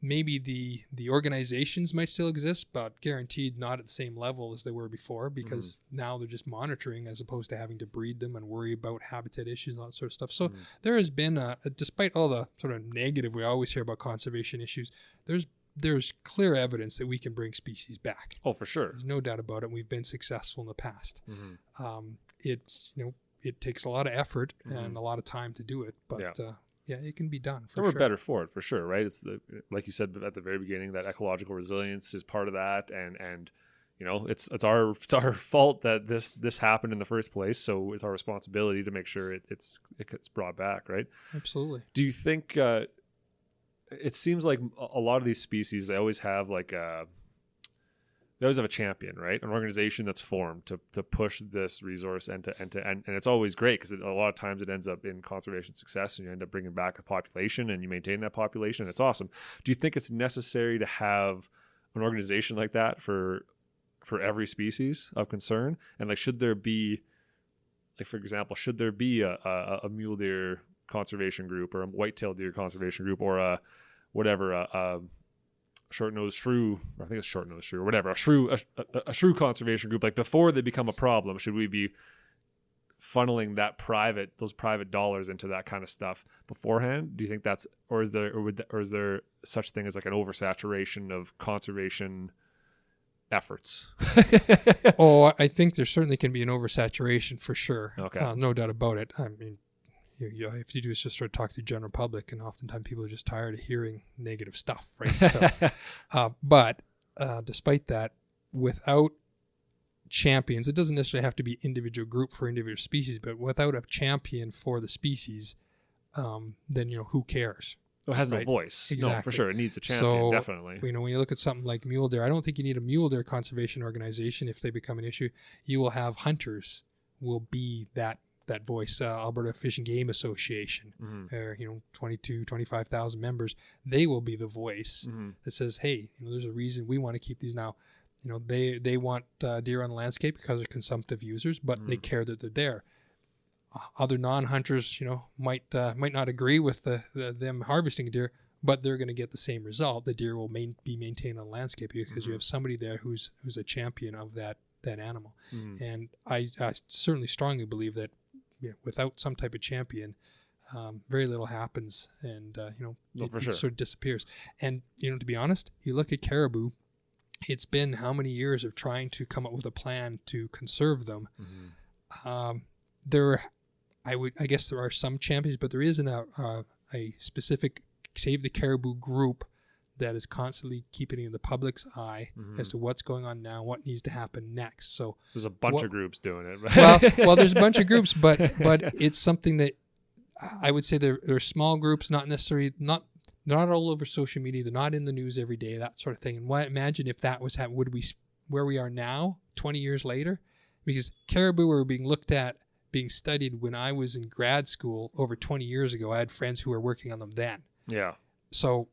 maybe the organizations might still exist, but guaranteed not at the same level as they were before, because now they're just monitoring as opposed to having to breed them and worry about habitat issues and all that sort of stuff. So there has been despite all the sort of negative we always hear about conservation issues, there's clear evidence that we can bring species back. Oh, for sure. There's no doubt about it. We've been successful in the past. It's it takes a lot of effort and a lot of time to do it, but it can be done. We're better for it, for sure, right? It's like you said at the very beginning, that ecological resilience is part of that, and it's our fault that this happened in the first place. So it's our responsibility to make sure it gets brought back, right? Absolutely. Do you think it seems like a lot of these species, they always have they always have a champion, right? An organization that's formed to push this resource and it's always great, because a lot of times it ends up in conservation success, and you end up bringing back a population and you maintain that population. And it's awesome. Do you think it's necessary to have an organization like that for every species of concern? And should there be, for example, a mule deer conservation group, or a white-tailed deer conservation group, or a short-nosed shrew, I think it's short-nosed shrew or whatever, a shrew conservation group, before they become a problem? Should we be funneling those private dollars into that kind of stuff beforehand? Do you think that's, or is there such thing as an oversaturation of conservation efforts? I think there certainly can be an oversaturation for sure. Okay. No doubt about it. I mean, if you do is just sort of talk to the general public, and oftentimes people are just tired of hearing negative stuff, right? So, but despite that, without champions, it doesn't necessarily have to be individual group for individual species, but without a champion for the species, then who cares? It has no voice. Exactly. No, for sure. It needs a champion, definitely. When you look at something like mule deer, I don't think you need a mule deer conservation organization if they become an issue. You will have hunters will be that voice. Alberta Fish and Game Association, 25,000 members, they will be the voice that says, hey, there's a reason we want to keep these now. They want deer on the landscape because they're consumptive users, but they care that they're there. Other non-hunters, might not agree with them harvesting deer, but they're going to get the same result. The deer will be maintained on the landscape because you have somebody there who's a champion of that animal. And I certainly strongly believe that without some type of champion, very little happens, and it sort of disappears. And to be honest, you look at caribou, it's been how many years of trying to come up with a plan to conserve them. I guess there are some champions, but there isn't a specific Save the Caribou group that is constantly keeping in the public's eye as to what's going on now, what needs to happen next. So there's a bunch of groups doing it. well, there's a bunch of groups, but it's something that I would say there are small groups, not necessarily not all over social media. They're not in the news every day, that sort of thing. And imagine if that was where we are now, 20 years later, because caribou were being studied when I was in grad school over 20 years ago. I had friends who were working on them then. Yeah. So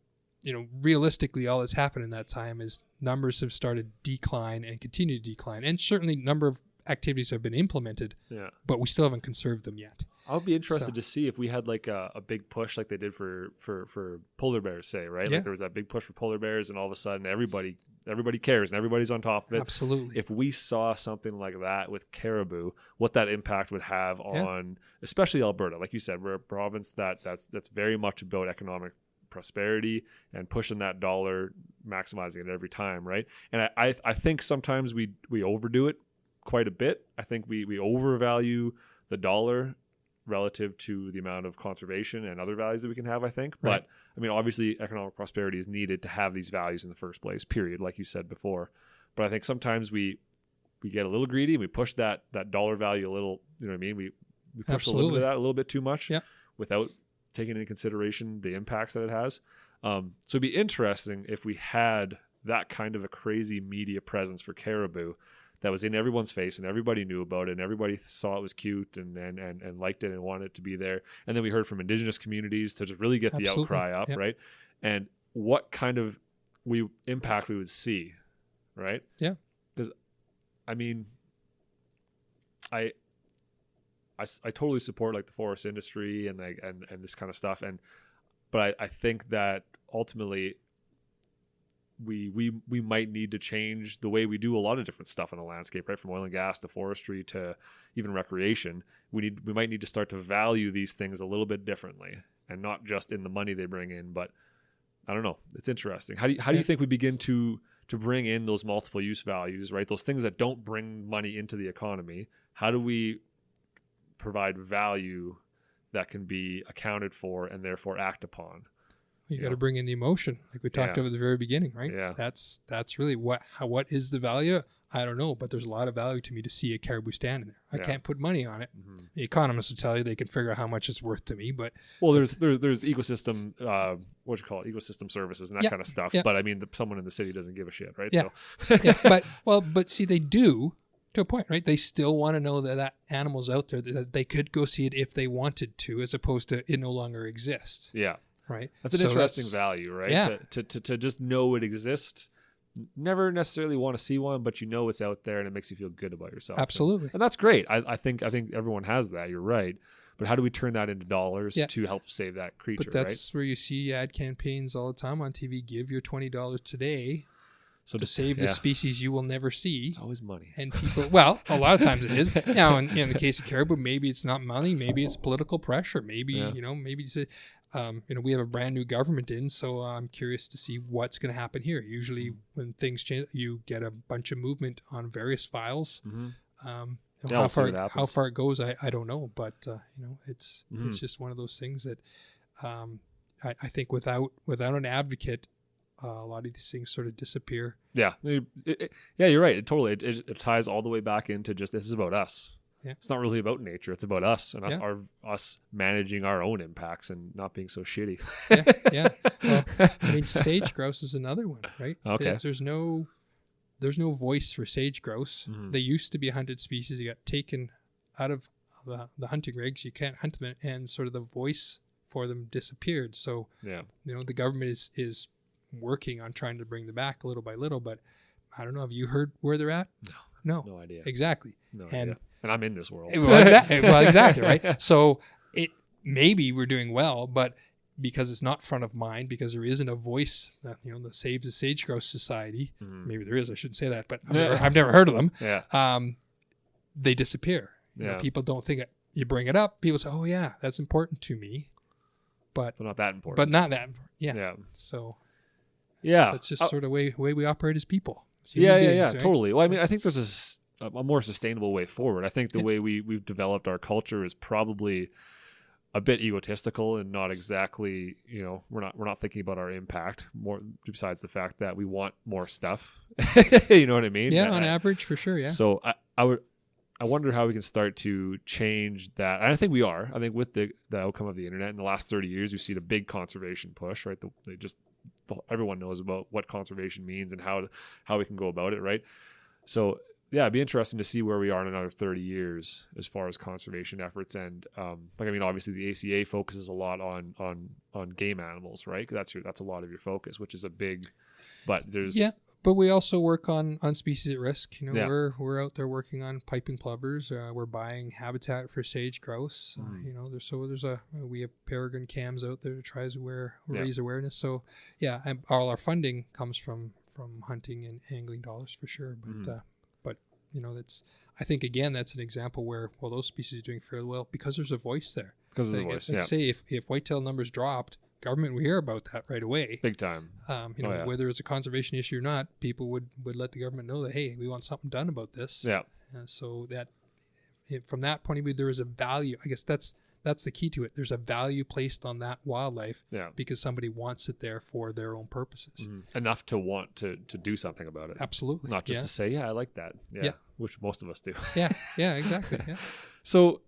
realistically, all that's happened in that time is numbers have started decline and continue to decline, and certainly number of activities have been implemented. Yeah, but we still haven't conserved them yet. I would be interested to see if we had like a big push like they did for polar bears, say, right? Yeah. Like there was that big push for polar bears, and all of a sudden everybody cares and everybody's on top of it. Absolutely. If we saw something like that with caribou, what that impact would have on, especially Alberta, like you said, we're a province that's very much about economic prosperity and pushing that dollar, maximizing it every time, right? And I think sometimes we overdo it quite a bit. I think we overvalue the dollar relative to the amount of conservation and other values that we can have, I think. Right. But I mean, obviously economic prosperity is needed to have these values in the first place, period, like you said before. But I think sometimes we get a little greedy and we push that dollar value a little, you know what I mean? We push Absolutely. a little bit of that a little bit too much without taking into consideration the impacts that it has. So it'd be interesting if we had that kind of a crazy media presence for caribou that was in everyone's face and everybody knew about it and everybody saw it was cute and liked it and wanted it to be there. And then we heard from Indigenous communities to just really get the outcry up, right? And what kind of impact we would see, right? Yeah. Because, I mean, I totally support like the forest industry and this kind of stuff, but I think that ultimately we might need to change the way we do a lot of different stuff in the landscape, right? From oil and gas to forestry to even recreation. We might need to start to value these things a little bit differently, and not just in the money they bring in. But I don't know. It's interesting. How do you think we begin to bring in those multiple use values, right? Those things that don't bring money into the economy. How do we provide value that can be accounted for and therefore act upon? You got to bring in the emotion, like we talked about at the very beginning, right? Yeah. That's really what is the value? I don't know, but there's a lot of value to me to see a caribou standing there. I can't put money on it. Mm-hmm. The economists will tell you they can figure out how much it's worth to me, but there's ecosystem, ecosystem services and that kind of stuff. Yeah. But I mean, someone in the city doesn't give a shit, right? Yeah. So. but see, they do to a point, right? They still want to know that animal's out there, that they could go see it if they wanted to, as opposed to it no longer exists. Yeah. Right. That's an interesting value, right? Yeah. To just know it exists. Never necessarily want to see one, but you know it's out there and it makes you feel good about yourself. Absolutely. And that's great. I think everyone has that. You're right. But how do we turn that into dollars to help save that creature? But that's where you see ad campaigns all the time on TV. Give your $20 today to save the species you will never see. It's always money. And people, well, a lot of times it is. Now, in the case of caribou, maybe it's not money. Maybe it's political pressure. Maybe, maybe it's we have a brand new government in, so I'm curious to see what's going to happen here. Usually when things change, you get a bunch of movement on various files. Mm-hmm. How far it goes, I don't know, but it's just one of those things that I think without an advocate, a lot of these things sort of disappear. Yeah, you're right. It ties all the way back into just this is about us. Yeah. It's not really about nature. It's about us and us managing our own impacts and not being so shitty. Yeah. Well, I mean, sage grouse is another one, right? Okay. There's no voice for sage grouse. Mm-hmm. They used to be a hunted species. They got taken out of the hunting regs. You can't hunt them, and sort of the voice for them disappeared. So, the government is working on trying to bring them back little by little. But I don't know. Have you heard where they're at? No idea. Exactly. No idea. And I'm in this world. Well, exactly, right? So maybe we're doing well, but because it's not front of mind, because there isn't a voice that, that saves the sage grouse society. Mm-hmm. Maybe there is. I shouldn't say that, but I've never heard of them. Yeah. They disappear. People don't think it. You bring it up, people say, "Oh yeah, that's important to me," but not that important. But not that important. Yeah. So. Yeah. So it's just sort of way we operate as people. Right? Totally. Well, I mean, I think there's a more sustainable way forward. I think the way we've developed our culture is probably a bit egotistical and not exactly, we're not thinking about our impact more, besides the fact that we want more stuff. You know what I mean? Yeah, on average, for sure. Yeah. So I wonder how we can start to change that. And I think we are. I think with the outcome of the internet in the last 30 years, we've seen a big conservation push, right? Everyone knows about what conservation means and how we can go about it, right? So it'd be interesting to see where we are in another 30 years as far as conservation efforts. And obviously the ACA focuses a lot on game animals, right? That's a lot of your focus, which is a big. But there's but we also work on species at risk. We're out there working on piping plovers. We're buying habitat for sage grouse. We have peregrine cams out there to try to raise awareness. So and all our funding comes from hunting and angling dollars for sure. But I think again that's an example where those species are doing fairly well because there's a voice there. Because of the voice. Say if whitetail numbers dropped, government would hear about that right away. Big time. Whether it's a conservation issue or not, people would let the government know that, hey, we want something done about this. Yeah. So that from that point of view, there is a value. I guess that's the key to it. There's a value placed on that wildlife because somebody wants it there for their own purposes. Enough to want to do something about it. Absolutely. Not just to say, I like that. Yeah. Which most of us do. Yeah, exactly. Yeah. So,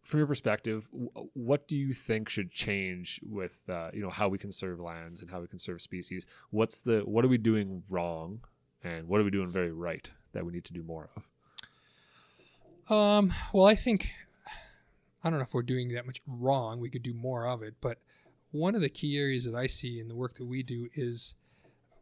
from your perspective, what do you think should change with how we conserve lands and how we conserve species? What are we doing wrong, and what are we doing very right that we need to do more of? Well, I think I don't know if we're doing that much wrong. We could do more of it, but one of the key areas that I see in the work that we do is,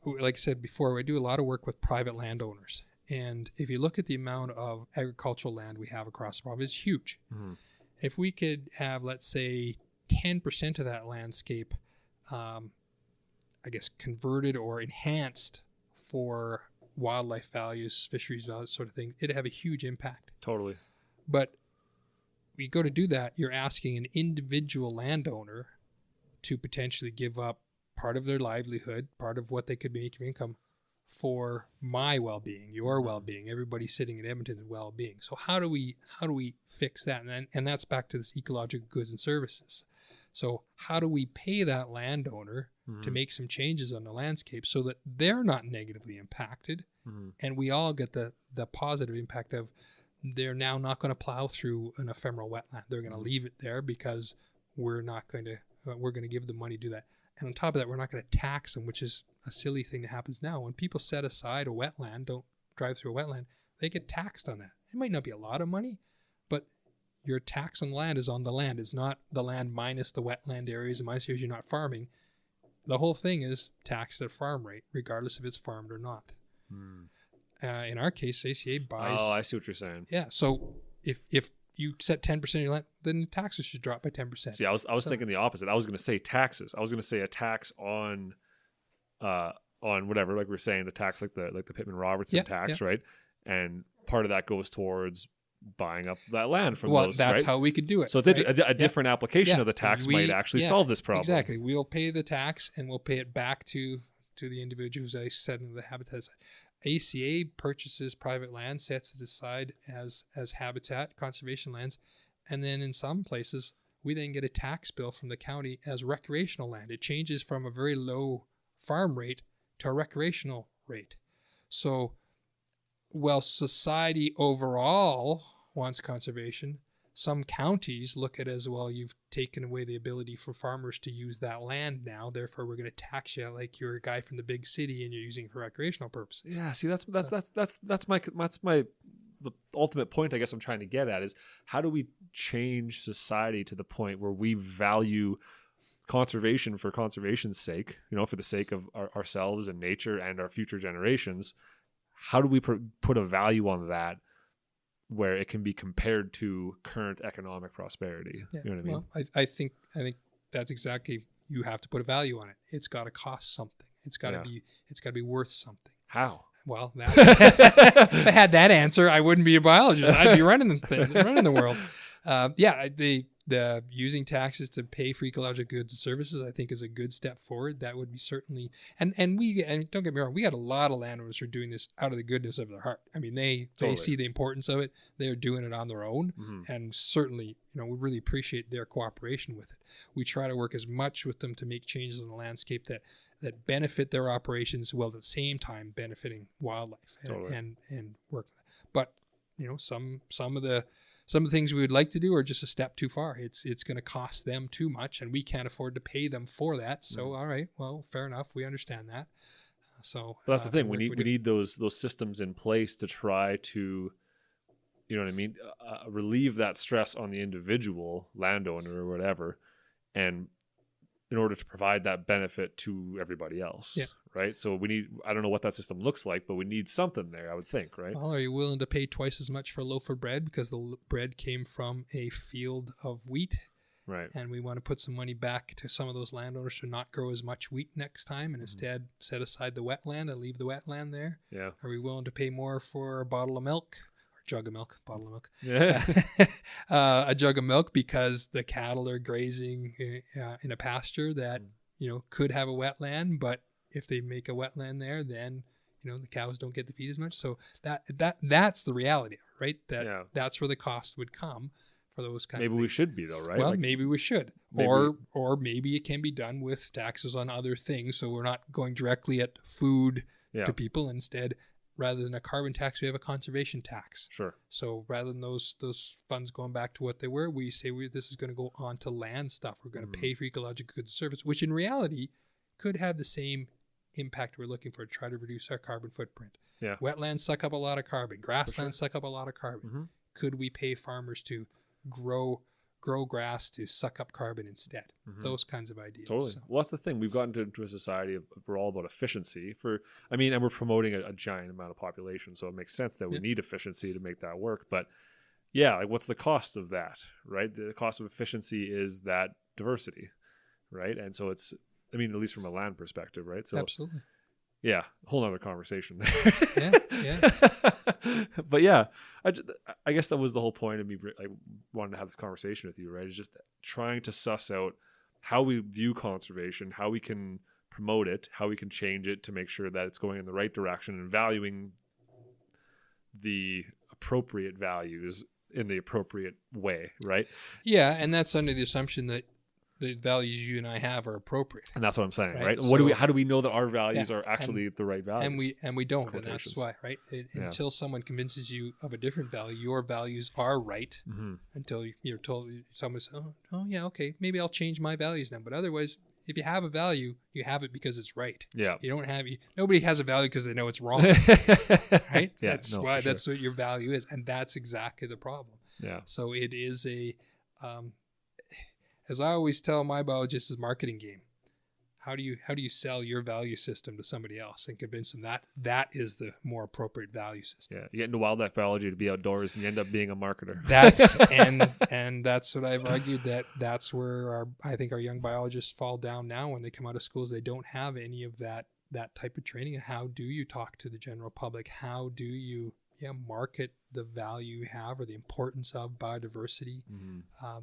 like I said before, we do a lot of work with private landowners, and if you look at the amount of agricultural land we have across the province, it's huge. Mm-hmm. If we could have, let's say, 10% of that landscape, converted or enhanced for wildlife values, fisheries values, sort of thing, it'd have a huge impact. Totally. But we go to do that, you're asking an individual landowner to potentially give up part of their livelihood, part of what they could make of income for my well-being, your well-being, everybody sitting in Edmonton's well-being. So how do we fix that? And that's back to this ecological goods and services. So how do we pay that landowner to make some changes on the landscape so that they're not negatively impacted, and we all get the positive impact of they're now not going to plow through an ephemeral wetland. They're going to leave it there because we're going to give them money to do that. And on top of that, we're not going to tax them, which is a silly thing that happens now. When people set aside a wetland, don't drive through a wetland, they get taxed on that. It might not be a lot of money, but your tax on land is on the land. It's not the land minus the wetland areas and minus areas you're not farming. The whole thing is taxed at a farm rate, regardless if it's farmed or not. In our case, ACA buys... Oh, I see what you're saying. Yeah, so if you set 10% of your land, then the taxes should drop by 10%. See, I was thinking the opposite. I was going to say taxes. I was going to say a tax on whatever, like we were saying, the tax like the Pittman-Robertson tax, right? And part of that goes towards buying up that land from those, that's right? how we could do it. So it's a different application of the tax might actually solve this problem. Exactly. We'll pay the tax and we'll pay it back to the individuals, I said, in the habitat side. ACA purchases private land, sets it aside as habitat, conservation lands, and then in some places, we then get a tax bill from the county as recreational land. It changes from a very low farm rate to a recreational rate. So, while society overall wants conservation, some counties look at it as, well, you've taken away the ability for farmers to use that land now, therefore we're going to tax you like you're a guy from the big city and you're using it for recreational purposes. Yeah, see, that's my the ultimate point I guess I'm trying to get at is how do we change society to the point where we value conservation for conservation's sake, for the sake of ourselves and nature and our future generations. How do we put a value on that where it can be compared to current economic prosperity? Yeah. You know what I mean? Well, I think that's exactly, you have to put a value on it. It's got to cost something. It's got to be worth something. How? Well, if I had that answer, I wouldn't be a biologist. I'd be running the world. The using taxes to pay for ecological goods and services, I think, is a good step forward. That would be certainly, and don't get me wrong, we got a lot of landowners who are doing this out of the goodness of their heart. I mean, they see the importance of it. They're doing it on their own, and certainly, we really appreciate their cooperation with it. We try to work as much with them to make changes in the landscape that benefit their operations while at the same time benefiting wildlife and work. But some of the things we would like to do are just a step too far. It's going to cost them too much, and we can't afford to pay them for that. So, all right, well, fair enough. We understand that. So that's the thing. We need those systems in place to try to, you know what I mean, relieve that stress on the individual landowner or whatever, and in order to provide that benefit to everybody else. Yeah. Right. So I don't know what that system looks like, but we need something there, I would think. Right. Well, are you willing to pay twice as much for a loaf of bread because the bread came from a field of wheat? Right. And we want to put some money back to some of those landowners to not grow as much wheat next time and instead set aside the wetland and leave the wetland there. Yeah. Are we willing to pay more for a bottle of milk or jug of milk, bottle of milk? Yeah. A jug of milk because the cattle are grazing in a pasture that, could have a wetland, but if they make a wetland there, then, the cows don't get to feed as much. So that's the reality, right? That's where the cost would come. Those kinds maybe of we should be though, right? Well, maybe we should, or maybe it can be done with taxes on other things, so we're not going directly at food to people. Instead, rather than a carbon tax, we have a conservation tax. Sure. So rather than those funds going back to what they were, we say this is going to go on to land stuff. We're going to pay for ecological goods and service, which in reality could have the same impact we're looking for to try to reduce our carbon footprint. Yeah. Wetlands suck up a lot of carbon. Grasslands suck up a lot of carbon. Mm-hmm. Could we pay farmers to grow grass to suck up carbon instead? Those kinds of ideas. Totally. So. Well, that's the thing. We've gotten into a society of we're all about efficiency and we're promoting a giant amount of population. So it makes sense that we need efficiency to make that work. But what's the cost of that, right? The cost of efficiency is that diversity, right? And so it's, at least from a land perspective, right? So absolutely. Yeah, whole nother conversation there. Yeah. But I guess that was the whole point of me. I wanted to have this conversation with you, right? Is just trying to suss out how we view conservation, how we can promote it, how we can change it to make sure that it's going in the right direction and valuing the appropriate values in the appropriate way, right? Yeah, and that's under the assumption that the values you and I have are appropriate. And that's what I'm saying, right? So, how do we know that our values are actually the right values? And we don't, and that's why, right? Until someone convinces you of a different value, your values are right. Until you're told, someone says, oh yeah, okay, maybe I'll change my values now. But otherwise, if you have a value, you have it because it's right. Yeah. You don't have nobody has a value because they know it's wrong. Right? Yeah. That's why that's what your value is, and that's exactly the problem. Yeah. So it is as I always tell my biologists, is marketing game. How do you sell your value system to somebody else and convince them that is the more appropriate value system? Yeah, you get into wildlife biology to be outdoors, and you end up being a marketer. And that's what I've argued, that's where I think our young biologists fall down now when they come out of schools. They don't have any of that type of training. And how do you talk to the general public? How do you market the value you have or the importance of biodiversity?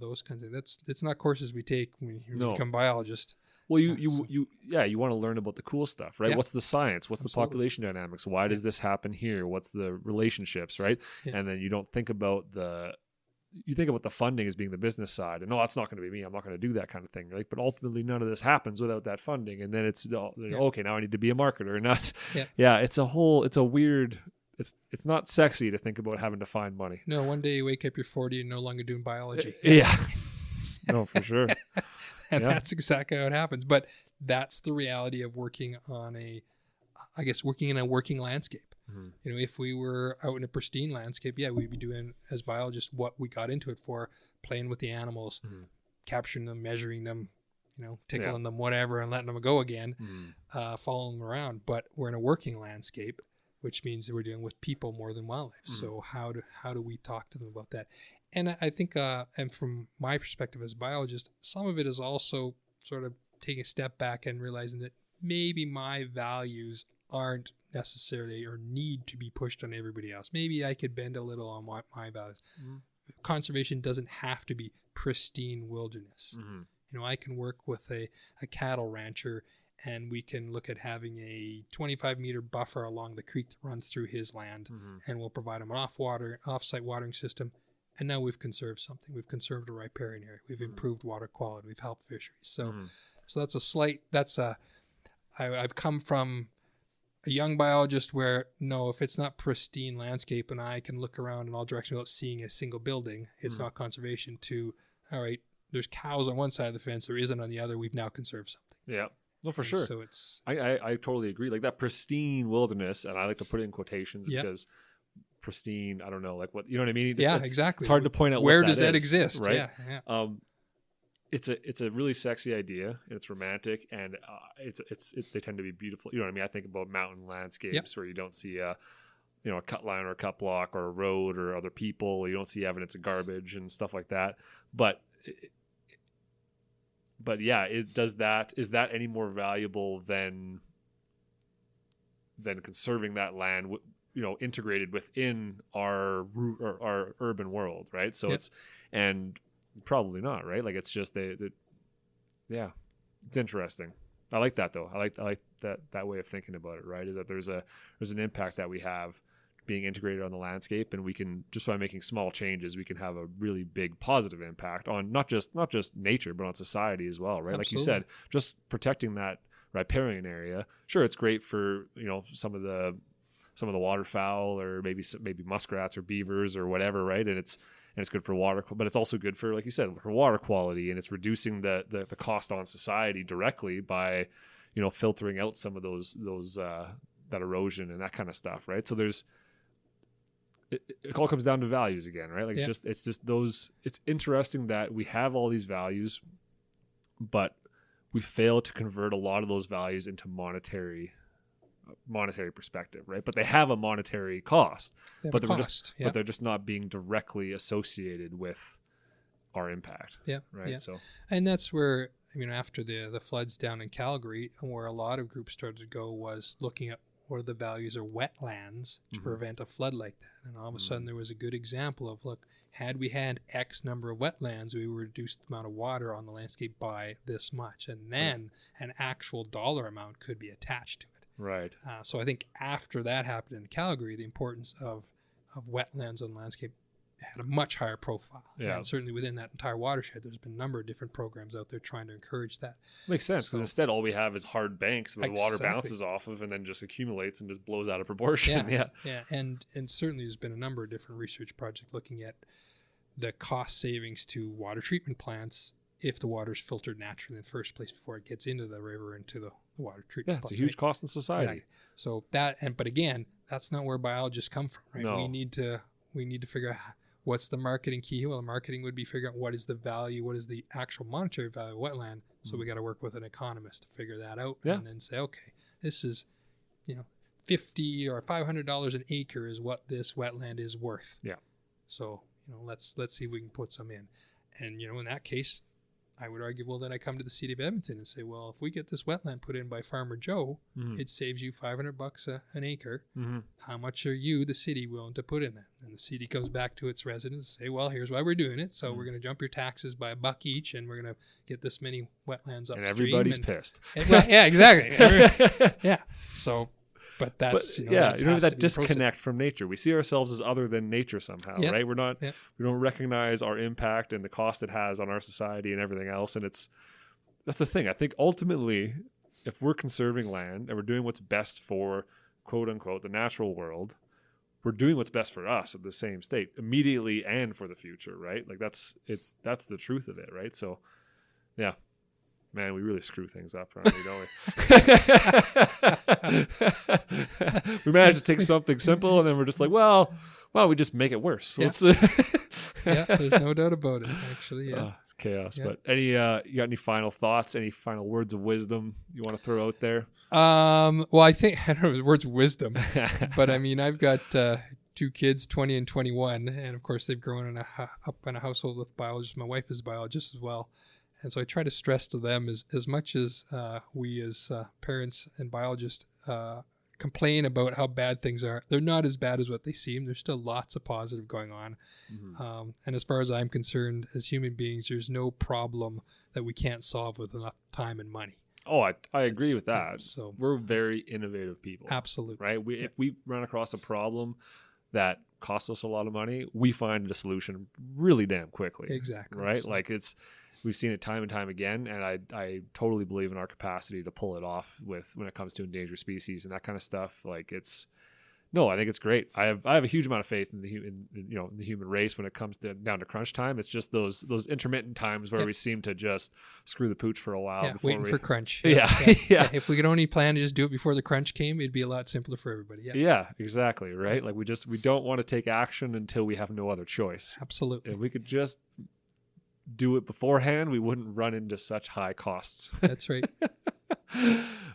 Those kinds of it's not courses we take when you become biologist. Well, you want to learn about the cool stuff, right? Yeah. What's the science? What's Absolutely. the population dynamics? Why does this happen here? What's the relationships, right? Yeah. And then you don't think about you think about the funding as being the business side, and no, that's not going to be me. I'm not going to do that kind of thing, right? But ultimately, none of this happens without that funding. And then it's okay, now I need to be a marketer, and that's it's a weird. It's not sexy to think about having to find money. No, one day you wake up, you're 40 and no longer doing biology. Yeah. No, for sure. And that's exactly how it happens. But that's the reality of working in a working landscape. If we were out in a pristine landscape, we'd be doing, as biologists, what we got into it for, playing with the animals, capturing them, measuring them, tickling them, whatever, and letting them go again, following them around. But we're in a working landscape, which means that we're dealing with people more than wildlife. So how do we talk to them about that? And I think, and from my perspective as a biologist, some of it is also sort of taking a step back and realizing that maybe my values aren't necessarily or need to be pushed on everybody else. Maybe I could bend a little on my values. Conservation doesn't have to be pristine wilderness. I can work with a cattle rancher, and we can look at having a 25-meter buffer along the creek that runs through his land, and we'll provide him an off-site watering system. And now we've conserved something. We've conserved a riparian area. We've improved water quality. We've helped fisheries. So I've come from a young biologist where, no, if it's not pristine landscape and I can look around in all directions without seeing a single building, it's not conservation, to, all right, there's cows on one side of the fence, there isn't on the other. We've now conserved something. Yeah. No, for And sure. So it's I totally agree. Like that pristine wilderness, and I like to put it in quotations because pristine, I don't know, like what, you know what I mean? Exactly. It's hard to point out where what does that is, exist, right? Yeah. It's a really sexy idea, and it's romantic, and they tend to be beautiful. You know what I mean? I think about mountain landscapes where you don't see a cut line or a cut block or a road or other people. You don't see evidence of garbage and stuff like that. But yeah, is that any more valuable than conserving that land? Integrated within our urban world, right? So it's probably not, right? Like it's just it's interesting. I like that though. I like that way of thinking about it, right? Is that there's an impact that we have being integrated on the landscape, and we can, just by making small changes, we can have a really big positive impact on not just nature, but on society as well, right? Absolutely. Like you said, just protecting that riparian area. Sure, it's great for some of the waterfowl, or maybe muskrats or beavers or whatever, right? And it's good for water, but it's also good for, like you said, for water quality, and it's reducing the cost on society directly by filtering out some of those that erosion and that kind of stuff, right? So it all comes down to values again, right? Like it's just those. It's interesting that we have all these values, but we fail to convert a lot of those values into monetary perspective, right? But they have a monetary cost, but they're just not being directly associated with our impact. Right. So, and that's where, after the floods down in Calgary, where a lot of groups started to go was looking at what are the values of wetlands to prevent a flood like that. And all of a sudden there was a good example of, look, had we had X number of wetlands, we would reduce the amount of water on the landscape by this much. And then an actual dollar amount could be attached to it. Right. So I think after that happened in Calgary, the importance of wetlands on the landscape had a much higher profile. Yeah. And certainly within that entire watershed, there's been a number of different programs out there trying to encourage that. Makes sense, because instead all we have is hard banks where the water bounces off of and then just accumulates and just blows out of proportion. Yeah. And certainly there's been a number of different research projects looking at the cost savings to water treatment plants if the water's filtered naturally in the first place before it gets into the river, into the water treatment plant. It's a huge cost in society. Yeah. So but again, that's not where biologists come from, right? No. We need to figure out what's the marketing key. Well, the marketing would be figuring out what is the value, what is the actual monetary value of wetland. So we got to work with an economist to figure that out, and then say, okay, this is, $50 or $500 an acre is what this wetland is worth. Yeah. So let's see if we can put some in, and in that case, I would argue, well, then I come to the city of Edmonton and say, well, if we get this wetland put in by Farmer Joe, it saves you $500 an acre. How much are you, the city, willing to put in that? And the city comes back to its residents and say, well, here's why we're doing it. So we're going to jump your taxes by $1 each, and we're going to get this many wetlands upstream. And everybody's pissed. Yeah, exactly. Yeah. So, but that's that disconnect from nature. We see ourselves as other than nature somehow, right? We're not. Yeah. We don't recognize our impact and the cost it has on our society and everything else. And that's the thing. I think ultimately, if we're conserving land and we're doing what's best for, quote unquote, the natural world, we're doing what's best for us at the same state immediately and for the future, right? Like that's the truth of it, right? So, yeah. Man, we really screw things up, don't we? We managed to take something simple, and then we're just like, well, we just make it worse. Yeah. There's no doubt about it, actually. Yeah. It's chaos. Yeah. But you got any final thoughts, any final words of wisdom you want to throw out there? Well, I think, I don't know the words of wisdom, but I've got 2 kids, 20 and 21, and of course they've grown up in a household with biologists. My wife is a biologist as well. And so I try to stress to them as much as we as parents and biologists complain about how bad things are, they're not as bad as what they seem. There's still lots of positive going on. And as far as I'm concerned, as human beings, there's no problem that we can't solve with enough time and money. Oh, I agree with that. Yeah, so we're very innovative people. Absolutely. Right? If we run across a problem that costs us a lot of money, we find a solution really damn quickly. Exactly. Right? So. Like we've seen it time and time again, and I totally believe in our capacity to pull it off when it comes to endangered species and that kind of stuff. Like No, I think it's great. I have a huge amount of faith in the human race when it comes down to crunch time. It's just those intermittent times where we seem to just screw the pooch for a while. Yeah, before waiting for crunch. Yeah. If we could only plan to just do it before the crunch came, it'd be a lot simpler for everybody. Yeah, exactly. Right. Like we don't want to take action until we have no other choice. Absolutely. If we could just do it beforehand, we wouldn't run into such high costs. That's right.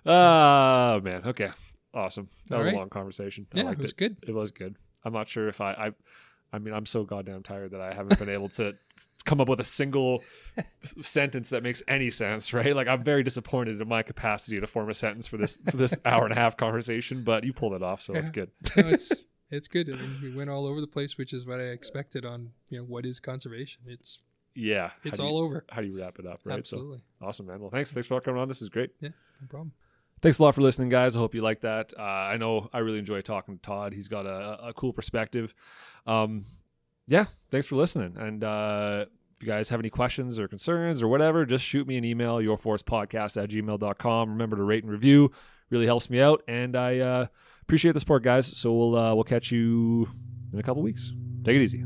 Oh man. Okay. Awesome. That was a long conversation. Yeah, it was good. It was good. I'm not sure if I mean, I'm so goddamn tired that I haven't been able to come up with a single sentence that makes any sense, right? Like, I'm very disappointed in my capacity to form a sentence for this hour and a half conversation, but you pulled it off, so it's good. No, it's good. I mean, we went all over the place, which is what I expected on, what is conservation. It's all over. How do you wrap it up, right? Absolutely. So, awesome, man. Well, thanks for coming on. This is great. Yeah, no problem. Thanks a lot for listening, guys. I hope you like that. I know I really enjoy talking to Todd. He's got a cool perspective. Thanks for listening. And if you guys have any questions or concerns or whatever, just shoot me an email, yourforestpodcast@gmail.com. Remember to rate and review. Really helps me out. And I appreciate the support, guys. So we'll catch you in a couple weeks. Take it easy.